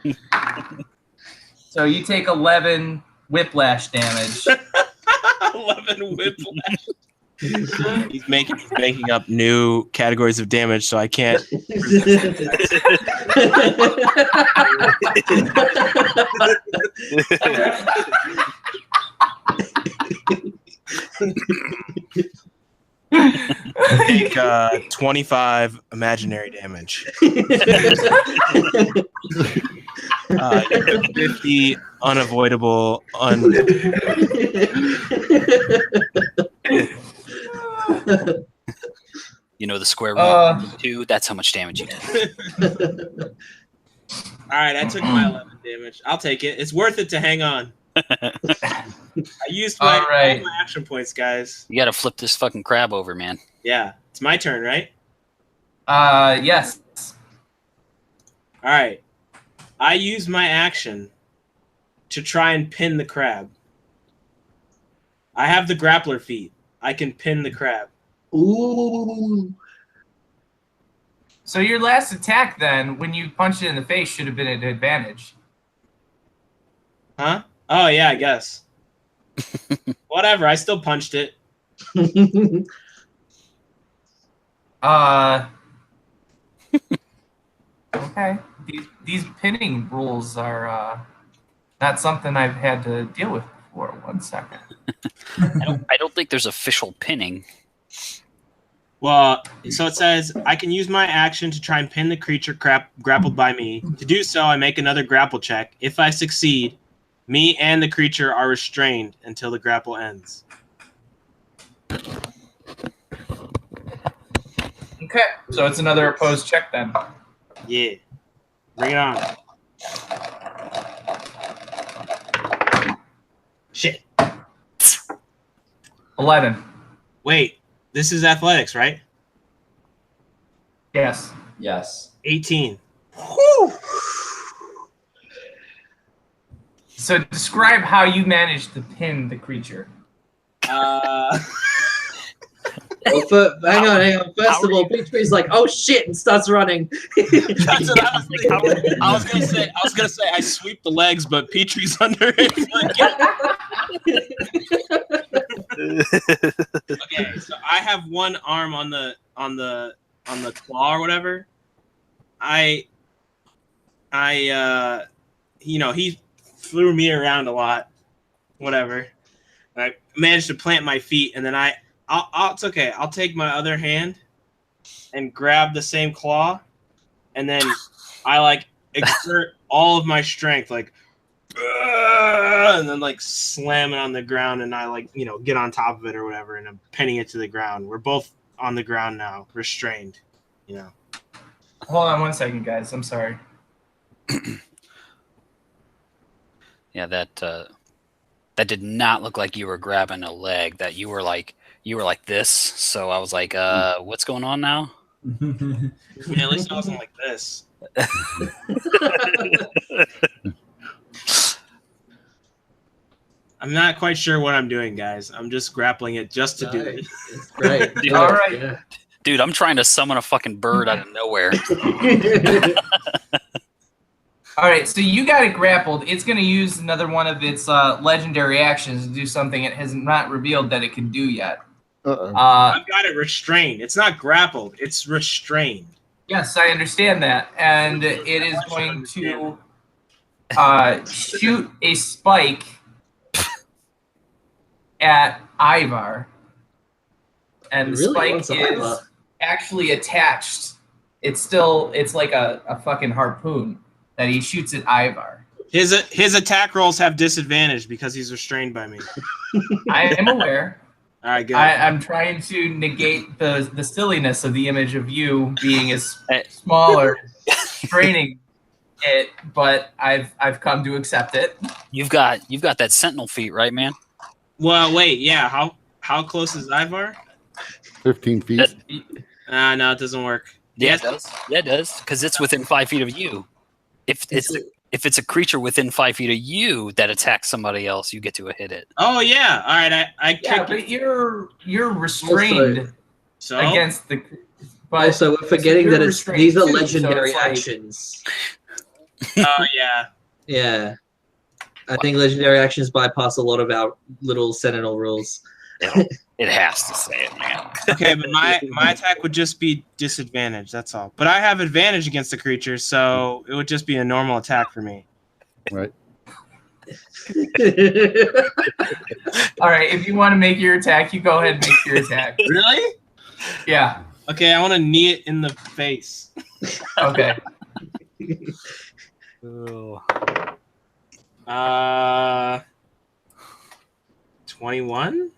you take 11 whiplash damage. 11 whiplash. He's making up new categories of damage, so I can't. Take 25 imaginary damage. 50 unavoidable. You know the square root of 2? That's how much damage you did. All right, I took my 11 damage. I'll take it. It's worth it to hang on. I used all my action points, guys. You got to flip this fucking crab over, man. Yeah, it's my turn, right? Yes. All right. I use my action to try and pin the crab. I have the grappler feat. I can pin the crab. Ooh. So your last attack, then, when you punched it in the face, should have been an advantage. Huh? Oh, yeah, I guess. Whatever, I still punched it. Okay. These pinning rules are not something I've had to deal with before. 1 second. I don't think there's official pinning. Well, so it says, I can use my action to try and pin the creature grappled by me. To do so, I make another grapple check. If I succeed, me and the creature are restrained until the grapple ends. Okay, so it's another opposed check then. Yeah. Bring it on. Shit. 11. Wait, this is athletics, right? Yes. Yes. 18. Whew. So describe how you managed to pin the creature. Well, hang on. First of all, Petree's like, "Oh shit!" and starts running. That's what I was thinking. I was gonna say I sweep the legs, but Petree's under it. Okay, so I have one arm on the claw or whatever. He threw me around a lot. Whatever. I managed to plant my feet, and then it's okay. I'll take my other hand and grab the same claw, and then I exert all of my strength, and then slam it on the ground, and I get on top of it or whatever, and I'm pinning it to the ground. We're both on the ground now, restrained. Hold on 1 second, guys. I'm sorry. Yeah, that did not look like you were grabbing a leg. That you were like this. So I was like, what's going on now? Yeah, at least I wasn't like this. I'm not quite sure what I'm doing, guys. I'm just grappling it just to do it. It's great. Dude, all right. Yeah. Dude, I'm trying to summon a fucking bird out of nowhere. All right, so you got it grappled. It's going to use another one of its legendary actions to do something it has not revealed that it can do yet. I've got it restrained. It's not grappled. It's restrained. Yes, I understand that. And it is going to shoot a spike at Ivar. And the spike is actually attached. It's like a fucking harpoon that he shoots at Ivar. His attack rolls have disadvantage because he's restrained by me. I am aware. All right, good. I'm trying to negate the silliness of the image of you being as smaller, straining it, but I've come to accept it. You've got that sentinel feat, right, man? Well, wait, yeah. How close is Ivar? 15 feet. No, it doesn't work. Yeah, it does. Yeah, it does, because it's within 5 feet of you. If it's a creature within 5 feet of you that attacks somebody else, you get to hit it. Oh yeah, all right. I Yeah, but you're restrained against the. But also, we're forgetting that these are legendary actions. Oh yeah. Yeah, I think legendary actions bypass a lot of our little Sentinel rules. It has to say it, man. Okay, but my attack would just be disadvantage. That's all. But I have advantage against the creature, so it would just be a normal attack for me. Right. All right, if you want to make your attack, you go ahead and make your attack. Really? Yeah. Okay, I want to knee it in the face. Okay. Ooh. 21?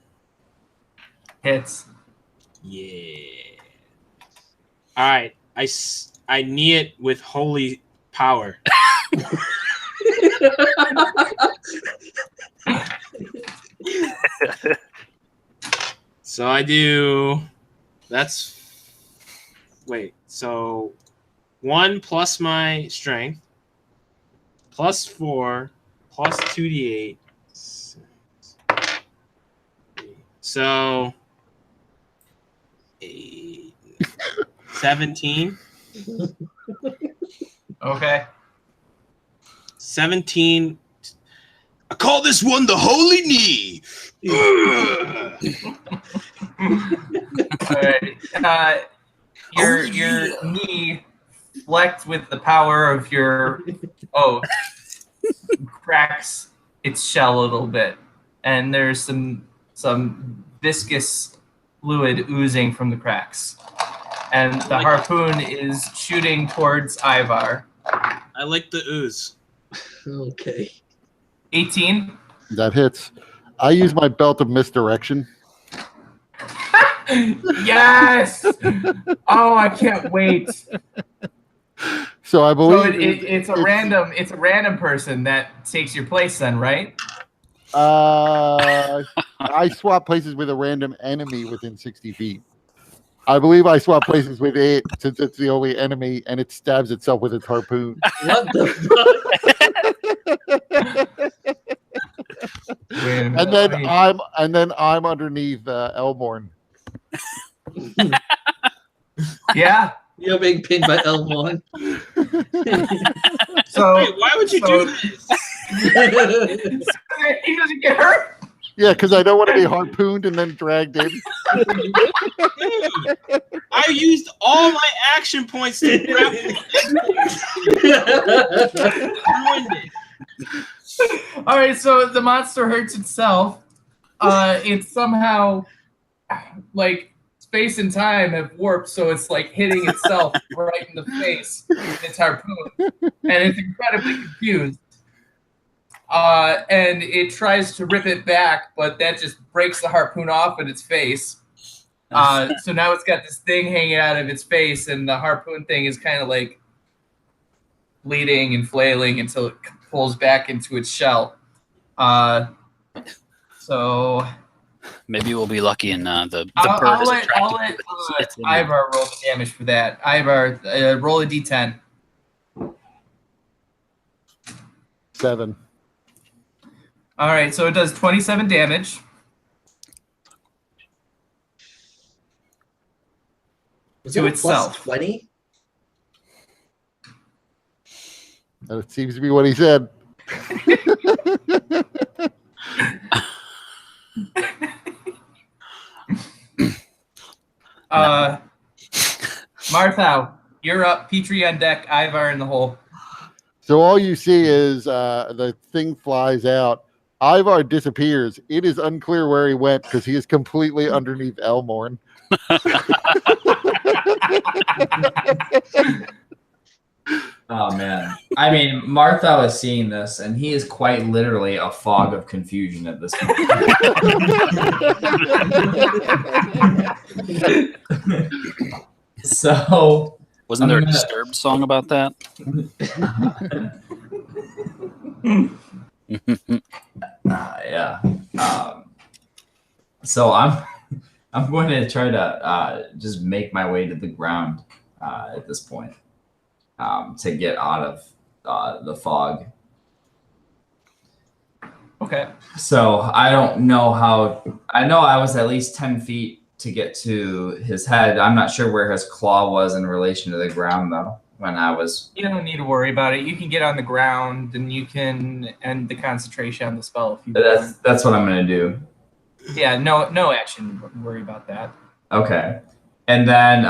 Hits. Yeah. All right, I knee it with holy power. So I do. So 1 plus my strength, plus 4, plus 2d8. So 17. Okay. 17. I call this one the holy knee. All right. Your knee flecked with the power of your oath cracks its shell a little bit, and there's some viscous fluid oozing from the cracks, and the harpoon is shooting towards Ivar. I like the ooze. Okay. 18. That hits. I use my belt of misdirection. Yes! Oh, I can't wait. So I So believe it's a random person that takes your place then, right? I swap places with a random enemy within 60 feet. I believe I swap places with it since it's the only enemy and it stabs itself with its harpoon. What the fuck? And then I'm underneath Elborn. Yeah. You're being pinned by Elmon. So Wait, why would you do this? he doesn't get hurt. Yeah, because I don't want to be harpooned and then dragged in. Dude, I used all my action points to grapple. Ruined it. All right, so the monster hurts itself. It's somehow like space and time have warped, so it's like hitting itself right in the face with its harpoon, and it's incredibly confused. And it tries to rip it back, but that just breaks the harpoon off in its face. So now it's got this thing hanging out of its face, and the harpoon thing is kind of like bleeding and flailing until it pulls back into its shell. So Maybe we'll be lucky in the I'll bird is let attracted to its image. Ivar roll the damage for that. Ivar, roll a d10. 7. All right, so it does 27 damage. Was To it a itself. plus 20? That seems to be what he said. Martha, you're up. Petrie on deck. Ivar in the hole. So all you see is the thing flies out. Ivar disappears. It is unclear where he went because he is completely underneath Elmorn. Oh man. I mean, Martha was seeing this, and he is quite literally a fog of confusion at this point. So Wasn't there a Disturbed song about that? yeah. So I'm going to try to just make my way to the ground at this point to get out of the fog. Okay. So I don't know how. I know I was at least 10 feet to get to his head. I'm not sure where his claw was in relation to the ground, though, when I was. You don't need to worry about it. You can get on the ground, and you can end the concentration on the spell if you want. That's what I'm going to do. Yeah, no action. Don't worry about that. Okay. And then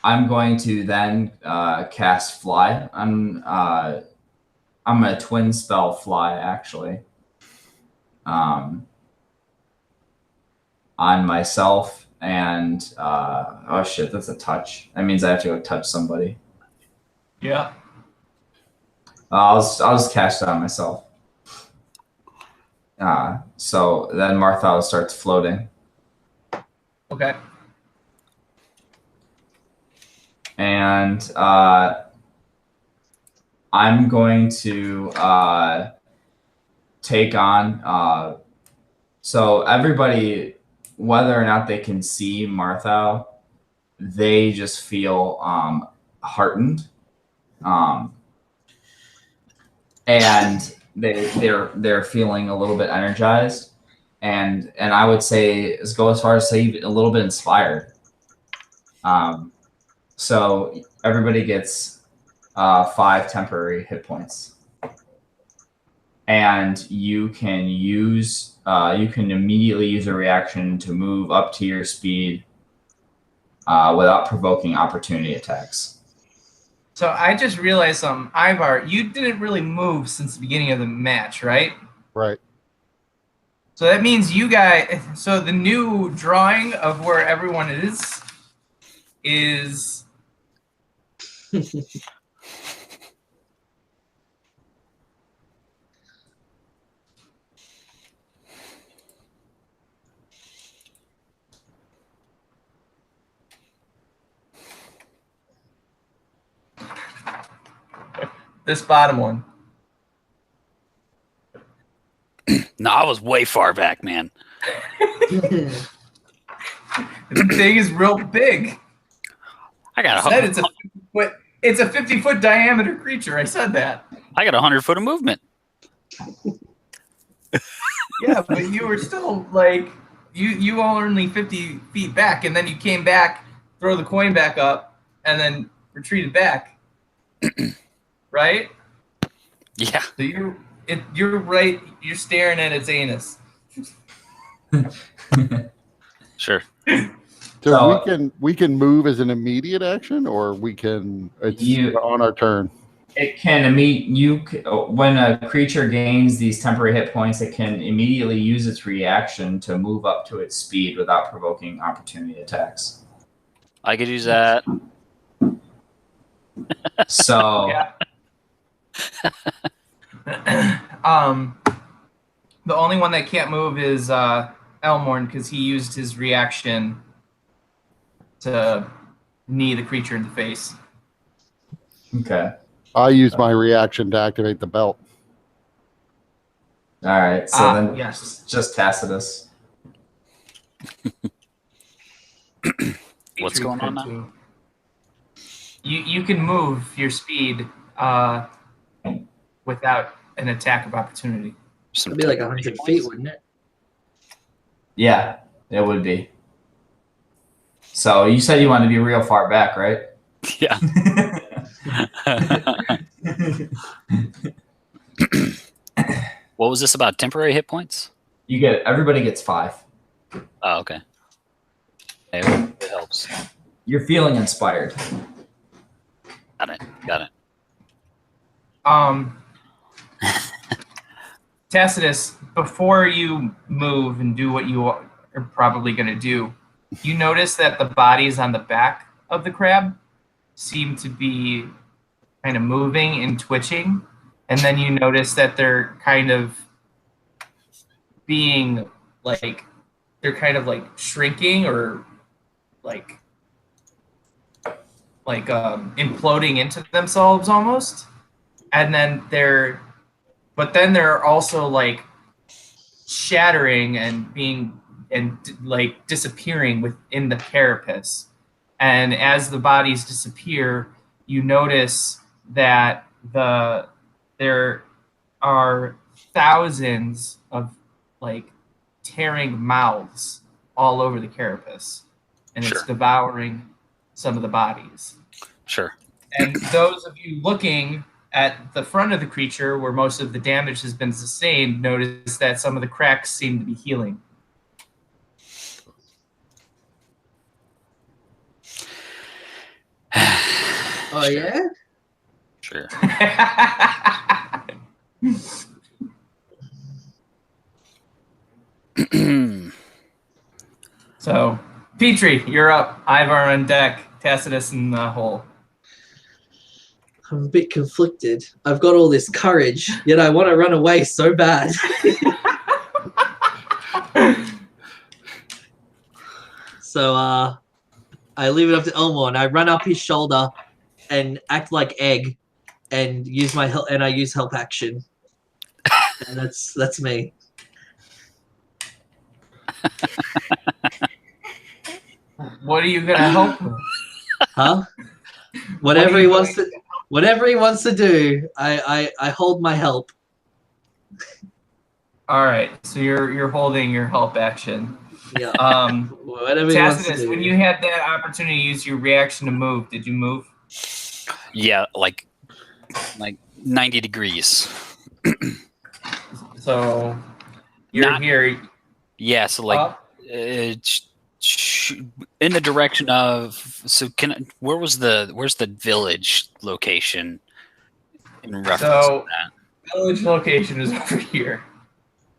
I'm going to then cast Fly. I'm a twin spell Fly, actually. On myself and oh shit, that's a touch. That means I have to go touch somebody. Yeah. I'll just cast it on myself. So then Martha starts floating. Okay. And I'm going to take on. So everybody, whether or not they can see Martha, they just feel heartened, and they're feeling a little bit energized, and I would say go as far as say a little bit inspired. So everybody gets 5 temporary hit points, and you can immediately use a reaction to move up to your speed without provoking opportunity attacks. So I just realized something. Ivar, you didn't really move since the beginning of the match, right? Right. So that means you guys. So the new drawing of where everyone is. This bottom one. No, I was way far back, man. The thing is real big. I got I said it's a 50-foot diameter creature. I said that. I got 100 foot of movement. Yeah, but you were still like you all only 50 feet back, and then you came back, throw the coin back up, and then retreated back. Right? Yeah. So you're right. You're staring at its anus. Sure. So we can move as an immediate action, or it's on our turn. It can when a creature gains these temporary hit points, it can immediately use its reaction to move up to its speed without provoking opportunity attacks. I could use that. So Yeah. The only one that can't move is Elmorn, because he used his reaction to knee the creature in the face. Okay. I use my reaction to activate the belt. All right. So then, yes. just Tacitus. What's going on now? You can move your speed without an attack of opportunity. It'd be like 100 feet, wouldn't it? Yeah, it would be. So you said you wanted to be real far back, right? Yeah. What was this about? Temporary hit points? Everybody gets 5. Oh, okay. It helps. You're feeling inspired. Got it. Tacitus, before you move and do what you are probably going to do, you notice that the bodies on the back of the crab seem to be kind of moving and twitching, and then you notice that they're kind of being like they're kind of like shrinking or like imploding into themselves almost, and then they're also like shattering and like disappearing within the carapace. And as the bodies disappear, you notice that there are thousands of like tearing mouths all over the carapace, and Sure. It's devouring some of the bodies. Sure. And those of you looking at the front of the creature, where most of the damage has been sustained, notice that some of the cracks seem to be healing. Oh yeah. Sure. So, Petrie, you're up. Ivar on deck. Tacitus in the hole. I'm a bit conflicted. I've got all this courage, yet I want to run away so bad. So I leave it up to Elmore, and I run up his shoulder and act like Egg, and use my help, and I use help action, and that's me. What are you gonna help with? Huh? Whatever he wants to do, I hold my help. All right, so you're holding your help action. Yeah. Whatever he wants to Tacitus, do. when you had that opportunity to use your reaction to move, did you move? Yeah, like 90 degrees. So you're Not- here. Yeah, so like Up? in the direction of. So where's the village location in reference So to that? village location is over here.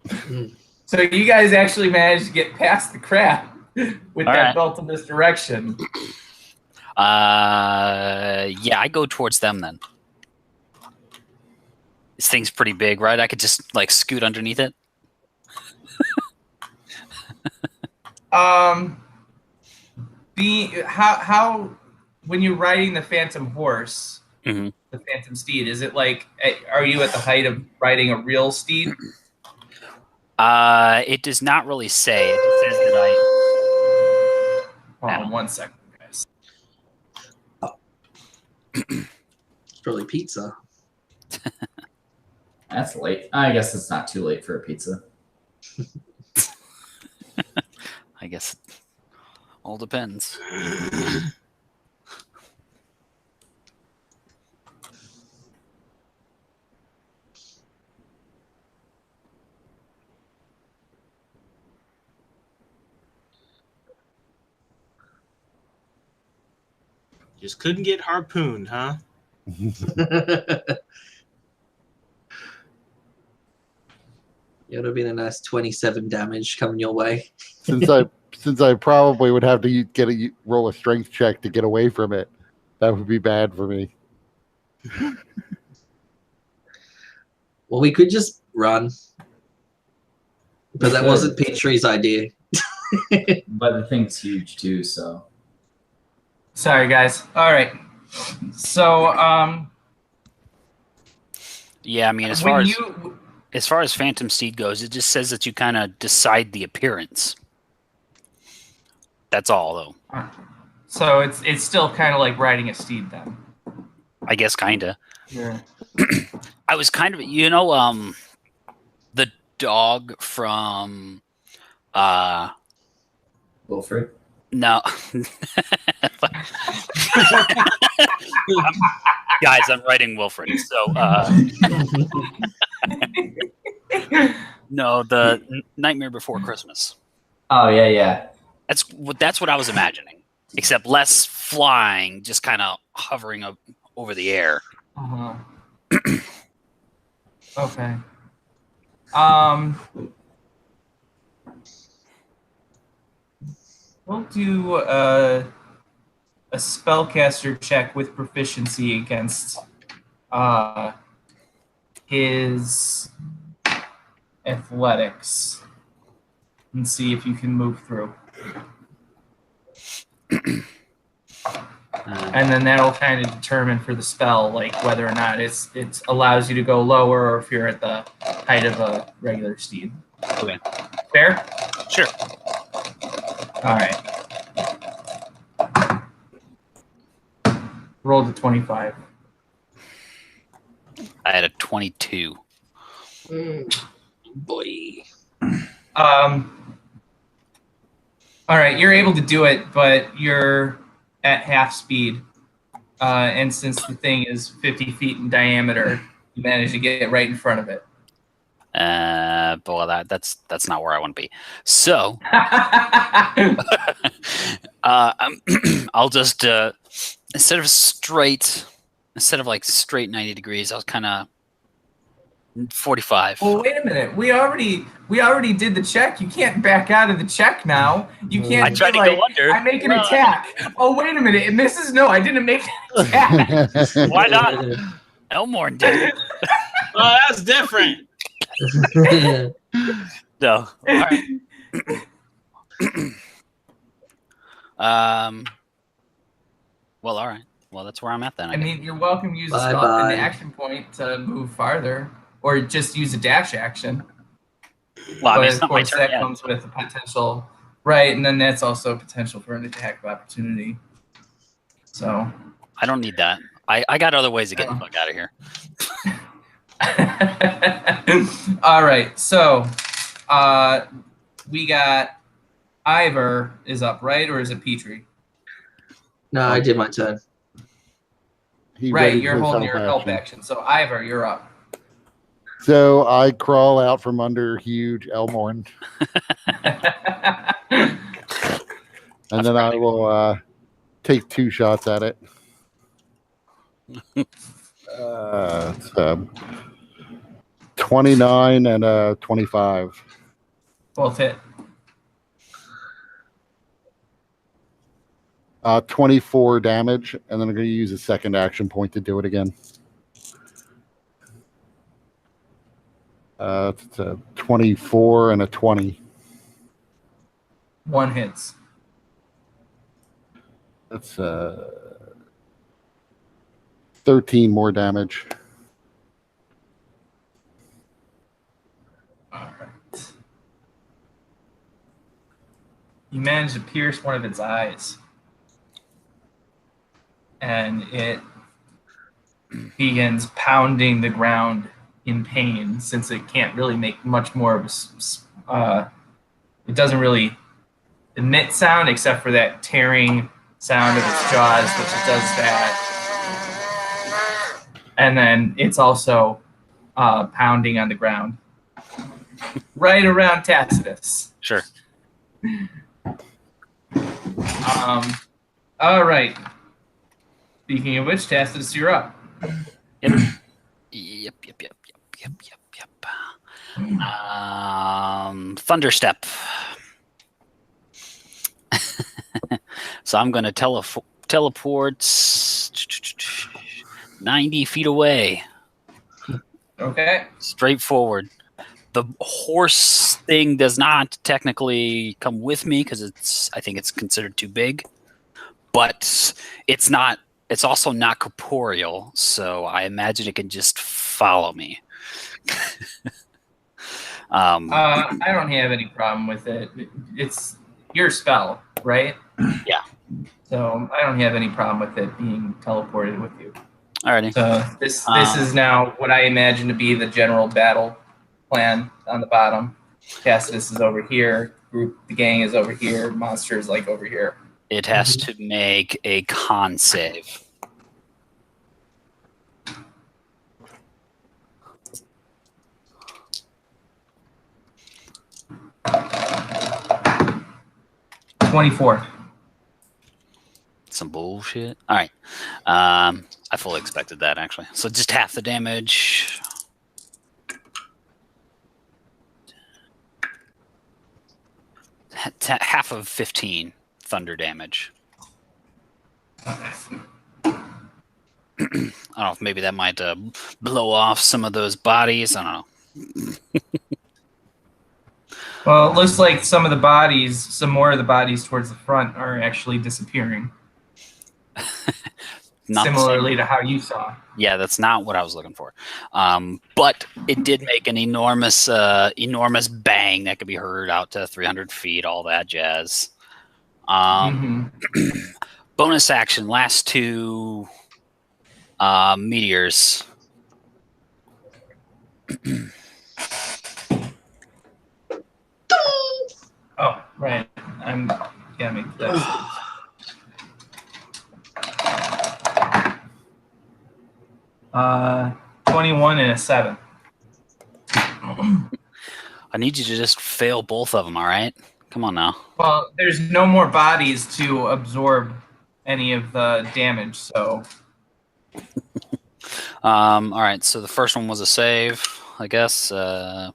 Mm. So you guys actually managed to get past the crap with All that right. belt in this direction. Yeah, I go towards them then. This thing's pretty big, right? I could just like scoot underneath it. How when you're riding the phantom horse, Mhm. the phantom steed, is it like, are you at the height of riding a real steed? It does not really say. It just says that I. Hold on 1 second, guys. It's probably pizza. That's late. I guess it's not too late for a pizza. I guess it all depends. Just couldn't get harpooned, huh? It would have been a nice 27 damage coming your way. Since I probably would have to roll a strength check to get away from it, that would be bad for me. Well, we could just run. But that wasn't Petrie's idea. But the thing's huge too, so. Sorry, guys. All right. So, Yeah, I mean, as far as Phantom Steed goes, it just says that you kind of decide the appearance. That's all, though. So it's still kind of like riding a steed, then. I guess, kinda. Yeah. I was kind of, the dog from, Wilfred? no. Guys, I'm writing Wilfred, so, no, the Nightmare Before Christmas. Oh, yeah. That's what I was imagining, except less flying, just kind of hovering up over the air. Uh-huh. Okay. We'll do a spellcaster check with proficiency against his athletics and see if you can move through. And then that'll kind of determine for the spell, like whether or not it allows you to go lower or if you're at the height of a regular steed. Okay. Fair? Sure. All right. Rolled a 25. I had a 22. Boy. All right, you're able to do it, but you're at half speed. and since the thing is 50 feet in diameter, you manage to get right in front of it. But well, that's not where I want to be. So I'll just instead of straight 90 degrees, I was kind of 45. Well, wait a minute. We already did the check. You can't back out of the check now. You can't. I tried to go under. I make an attack. Oh, wait a minute. It misses. No, I didn't make an attack. Why not? Elmore did. Oh, that's different. No. All right. Well, all right. Well, that's where I'm at then. I mean, you're welcome to use an action point to move farther, or just use a dash action. Well, I mean, but of course, that comes with a potential, right? And then that's also a potential for an attack of opportunity. So I don't need that. I got other ways to get the fuck out of here. All right, so we got Ivor is up, right? Or is it Petrie? No, I did my turn. Right, you're holding your help action. So Ivor, you're up. So I crawl out from under huge Elmorn. And then I will take 2 shots at it. It's 29 and 25. Both hit. 24 damage, and then I'm going to use a second action point to do it again. It's a 24 and a 20. 1 hits. That's 13 more damage. All right. You manage to pierce one of its eyes, and it begins pounding the ground in pain, since it can't really make much more of a it doesn't really emit sound except for that tearing sound of its jaws, which it does that. And then it's also pounding on the ground right around Tacitus. Sure. All right. Speaking of which, Tacitus, you're up. Yep. Thunderstep. So I'm going to teleport 90 feet away. Okay. Straight forward. The horse thing does not technically come with me because I think it's considered too big. But it's not. It's also not corporeal, so I imagine it can just follow me. I don't have any problem with it. It's your spell, right? Yeah. So I don't have any problem with it being teleported with you. Alrighty. So this is now what I imagine to be the general battle plan on the bottom. Tacitus is over here. The gang is over here. Monster is like over here. It has to make a con save. $24. Some bullshit. All right. I fully expected that, actually. So just half the damage. Half of 15 thunder damage. I don't know if maybe that might blow off some of those bodies. I don't know. Well, it looks like some more of the bodies towards the front are actually disappearing. Similarly to how you saw. Yeah, that's not what I was looking for. But it did make an enormous bang that could be heard out to 300 feet, all that jazz. Bonus action, last 2 meteors. Oh, right. I'm gonna make that. 21 and a 7. I need you to just fail both of them, all right? Come on now. Well, there's no more bodies to absorb any of the damage, so. All right, so the first one was a save, I guess. Of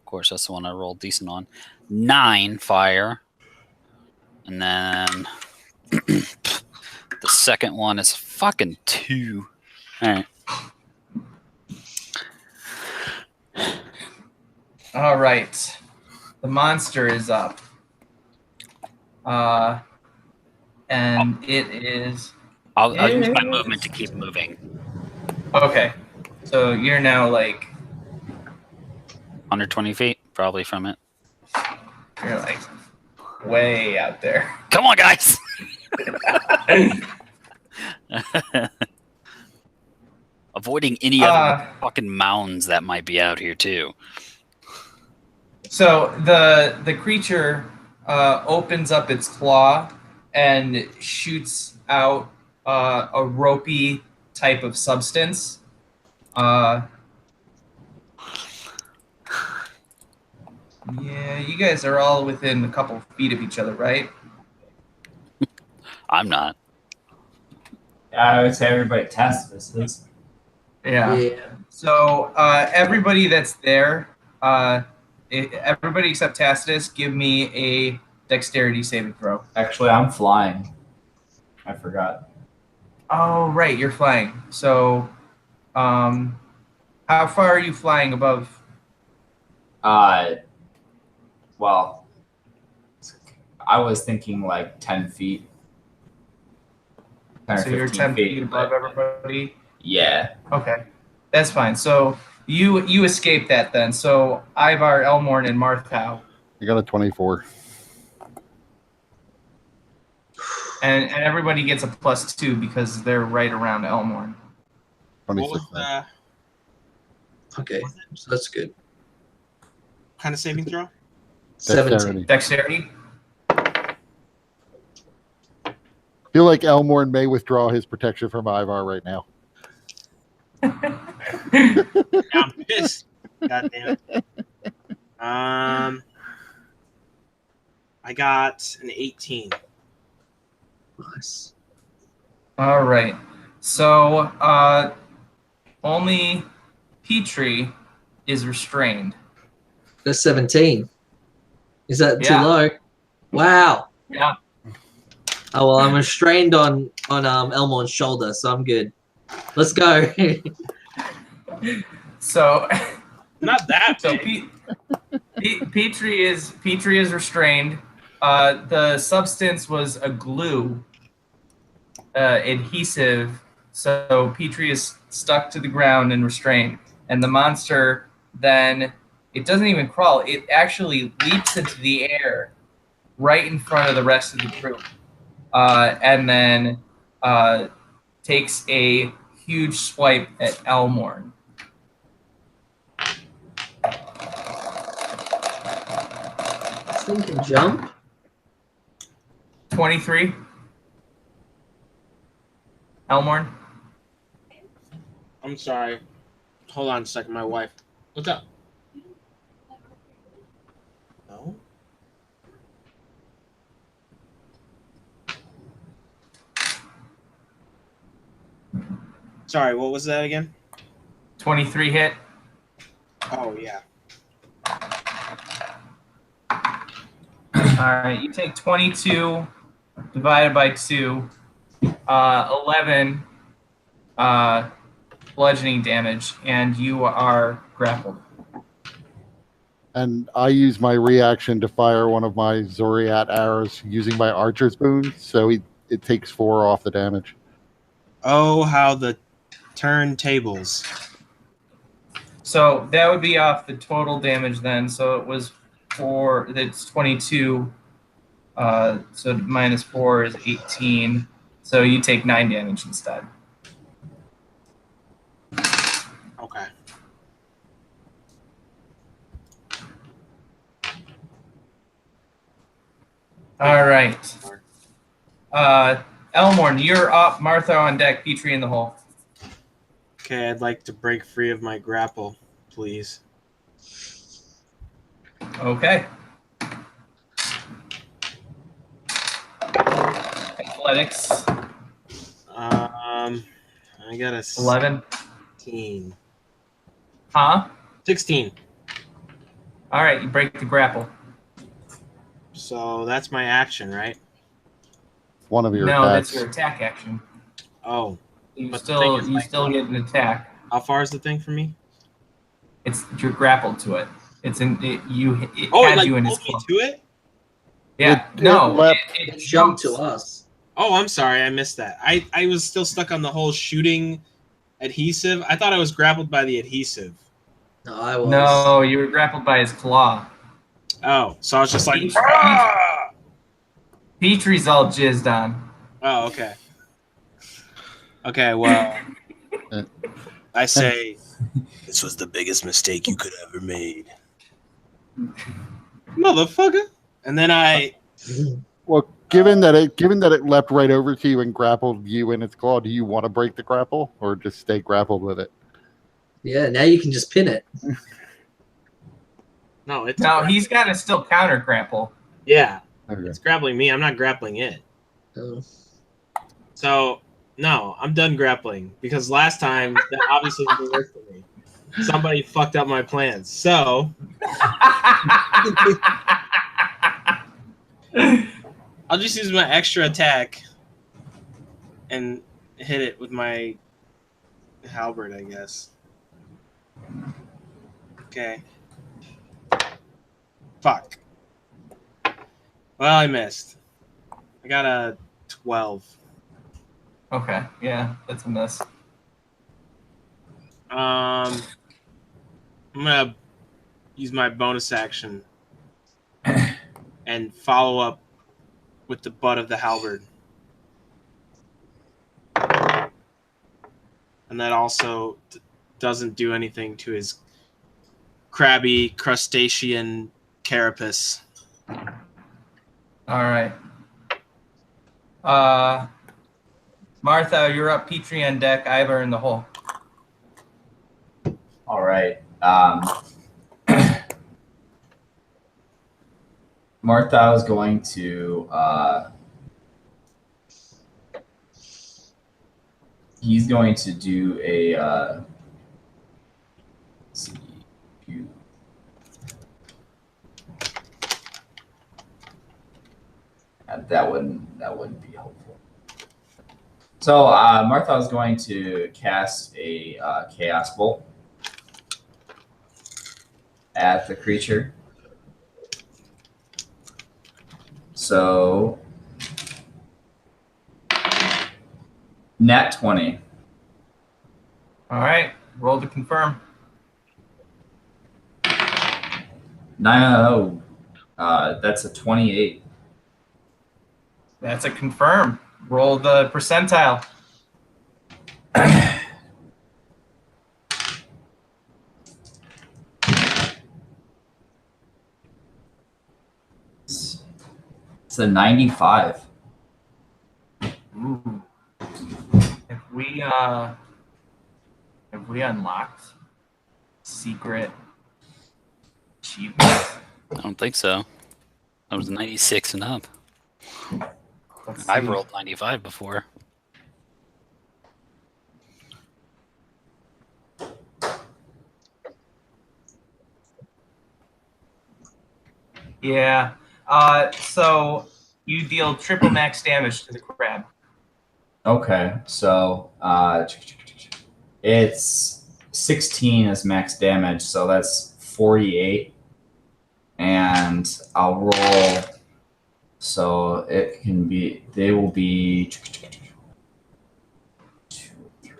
course, that's the one I rolled decent on. 9 fire. And then the second one is fucking 2. All right. All right. The monster is up. And it is. I'll use my movement to keep moving. Okay. So you're now like. 120 feet, probably from it. You're like way out there. Come on, guys! Avoiding any other fucking mounds that might be out here, too. So the creature opens up its claw and shoots out a ropey type of substance. Yeah, you guys are all within a couple of feet of each other, right? I'm not. I would say everybody test this. Yeah. So everybody that's there, everybody except Tacitus, give me a dexterity saving throw. Actually, I'm flying. I forgot. Oh, right, you're flying. So, how far are you flying above? Well, I was thinking like 10 feet. 10 or So you're 15 10 feet above everybody? Yeah. Okay, that's fine. So you escape that then. So Ivar, Elmorn, and Marthau. You got a 24. And everybody gets a +2 because they're right around Elmorn. 26. Okay, so that's good. Kind of saving throw? 17. Dexterity? Feel like Elmorn may withdraw his protection from Ivar right now. I'm pissed. God damn it. I got an 18. Nice. All right. So only Petrie is restrained. That's 17. Is that too Yeah. low? Wow. Yeah. Oh well, I'm restrained on Elmorn's shoulder, so I'm good. Let's go. So Not that so big. Petrie is restrained. The substance was a glue, adhesive. So Petrie is stuck to the ground and restrained. And the monster then, it doesn't even crawl. It actually leaps into the air right in front of the rest of the group. And then takes a huge swipe at Elmorn. This thing can jump. 23. Elmorn. I'm sorry. Hold on a second, my wife. What's up? No? Sorry, what was that again? 23 hit. Oh, yeah. All right, you take 22 divided by 2, 11 bludgeoning damage, and you are grappled. And I use my reaction to fire one of my Zoriat arrows using my archer's boon, so it takes 4 off the damage. Oh, how the turntables. So that would be off the total damage then. So it was 4, that's 22. So minus 4 is 18. So you take 9 damage instead. Okay. All right. Elmorn, you're up. Martha on deck. Petrie in the hole. Okay, I'd like to break free of my grapple, please. Okay. Athletics. I got a 11. 16. Huh? 16. All right, you break the grapple. So that's my action, right? One of your No, attacks. that's your attack action. Oh, You But the thing still is, you like, still get an attack. how far is the thing from me? You're grappled to it. It Oh, it had like you in its pulled me claw. to it? Yeah. It No. leapt. It It jumped to jumps. us. Oh, I'm sorry, I missed that. I was still stuck on the whole shooting adhesive. I thought I was grappled by the adhesive. No, I was. No, you were grappled by his claw. Oh, so I was just like, Peach- "Ah!" Petrie's all jizzed on. Oh, okay. Okay, well, I say This was the biggest mistake you could ever made. motherfucker, and then I Well, given that it leapt right over to you and grappled you in its claw, do you want to break the grapple or just stay grappled with it? Yeah, now you can just pin it. no, it's No, he's got to still counter grapple. yeah, Okay. it's grappling me. I'm not grappling it. Oh. So no, I'm done grappling because last time that obviously didn't work for me. Somebody fucked up my plans. So I'll just use my extra attack and hit it with my halberd, I guess. Okay. Fuck. Well, I missed. I got a 12. Okay, yeah, that's a miss. I'm gonna use my bonus action and follow up with the butt of the halberd. And that also doesn't do anything to his crabby crustacean carapace. All right. Martha, you're up. Petrie on deck. Ivor in the hole. All right. Martha is going to. He's going to do a. Let's see. That wouldn't be helpful. So Martha is going to cast a chaos bolt at the creature. So nat 20. All right. Roll to confirm. 9. That's a 28. That's a confirm. Roll the percentile. It's a 95. Ooh. Have we unlocked secret achievements? I don't think so. I was 96 and up. Let's I've see. rolled 95 before. Yeah. So you deal triple max damage to the crab. Okay, so it's 16 as max damage, so that's 48. And I'll roll, so it can be, they will be 2, 3.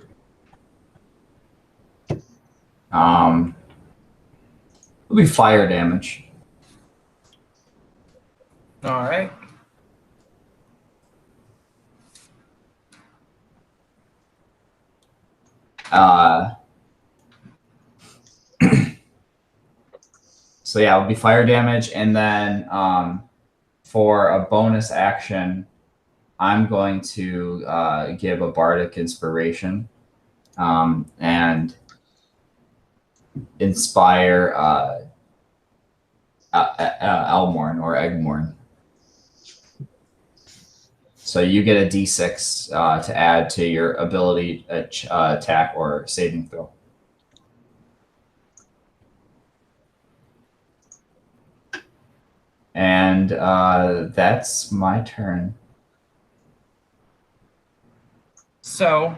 It'll be fire damage. All right. So yeah, it'll be fire damage, and then for a bonus action, I'm going to give a bardic inspiration and inspire Elmorn or Eggmorn. So you get a d6 to add to your ability attack or saving throw. And that's my turn. So,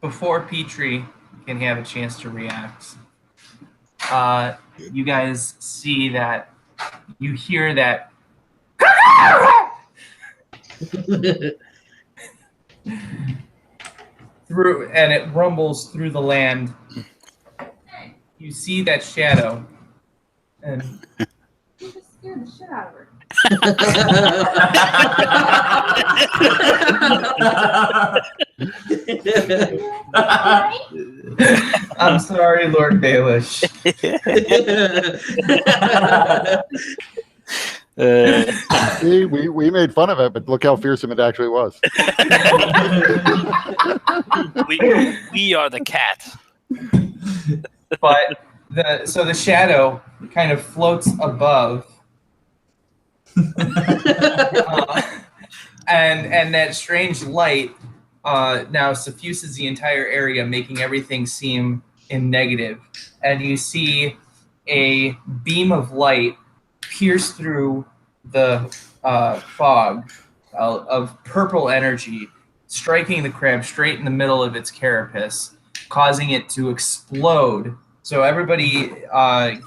before Petrie can have a chance to react, you guys see that, you hear that through, and it rumbles through the land. You see that shadow, and You just scared the shit out of her. I'm sorry, Lord Baelish. See, we made fun of it, but look how fearsome it actually was. we are the cat. But the shadow kind of floats above, and that strange light now suffuses the entire area, making everything seem in negative. And you see a beam of light pierce through the fog of purple energy, striking the crab straight in the middle of its carapace, causing it to explode. So everybody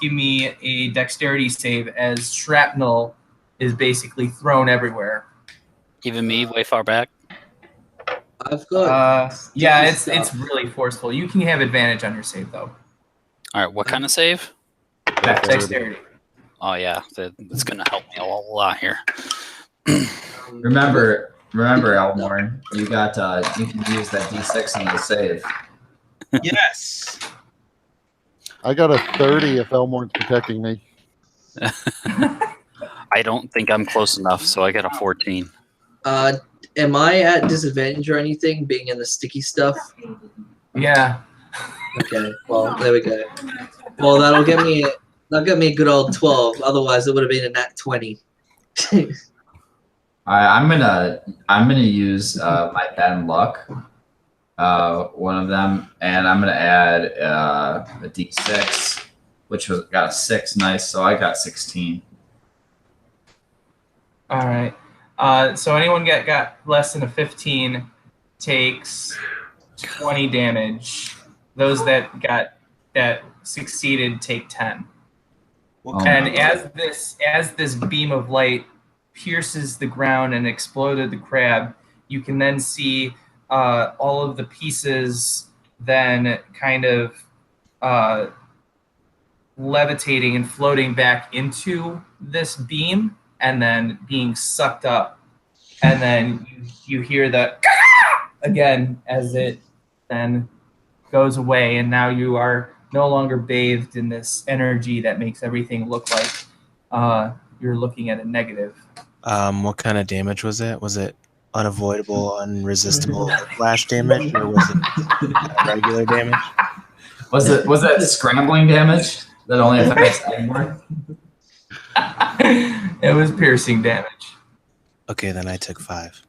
give me a dexterity save as shrapnel is basically thrown everywhere. Even me, way far back. I've got. Yeah, sticky it's stuff. really forceful. You can have advantage on your save though. All right, what kind of save? Dexterity. Oh yeah, that's gonna help me a lot here. Remember, Elmorn, you got you can use that d6 on the save. Yes. I got a 30 if Elmorn's protecting me. I don't think I'm close enough, so I got a 14. Am I at disadvantage or anything being in the sticky stuff? Yeah. Okay, well there we go. Well, that'll get me a good old 12. Otherwise, it would have been a nat 20. I'm gonna use my bad luck, one of them, and I'm gonna add a d6, which got a 6. Nice, so I got 16. All right. So anyone got less than a 15 takes 20 damage. Those that succeeded take 10. Oh, And my as this beam of light pierces the ground and exploded the crab, you can then see all of the pieces then kind of levitating and floating back into this beam and then being sucked up. And then you hear the again as it then goes away, and now you are no longer bathed in this energy that makes everything look like you're looking at a negative. What kind of damage was it? Was it unavoidable, unresistible Whiplash damage, or was it regular damage? Was that scrambling damage that only affects Eggmorn? It was piercing damage. Okay, then I took 5.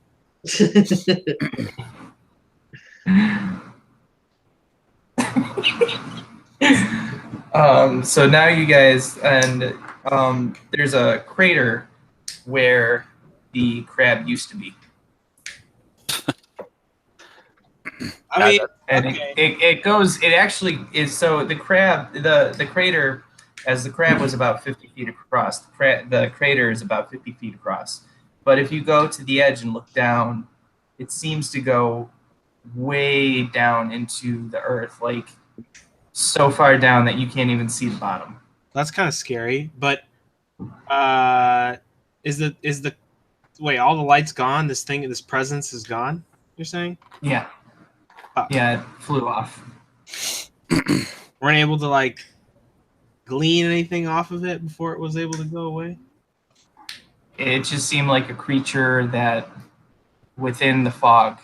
So now you guys, and there's a crater where the crab used to be. I mean, And okay. it actually is, so the crab, the crater, as the crab was about 50 feet across, the crater is about 50 feet across. But if you go to the edge and look down, it seems to go way down into the earth, like so far down that you can't even see the bottom. That's kind of scary. But is the wait, all the lights gone? This presence is gone? You're saying? Yeah. Oh. Yeah, it flew off. Weren't able to like glean anything off of it before it was able to go away? It just seemed like a creature that within the fog.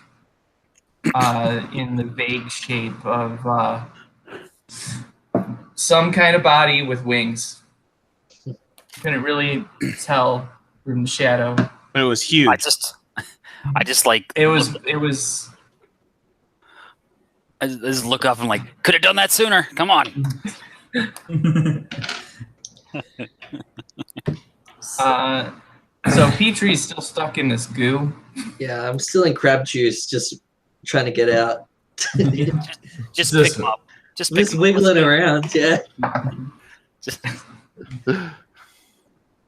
in the vague shape of some kind of body with wings. Couldn't really tell from the shadow. But it was huge. I just like It was. I just look up and like could have done that sooner. Come on. So Petrie's still stuck in this goo. Yeah, I'm still in crab juice, just trying to get out. Just pick him up. Just pick Just him up. wiggling around, yeah. Just-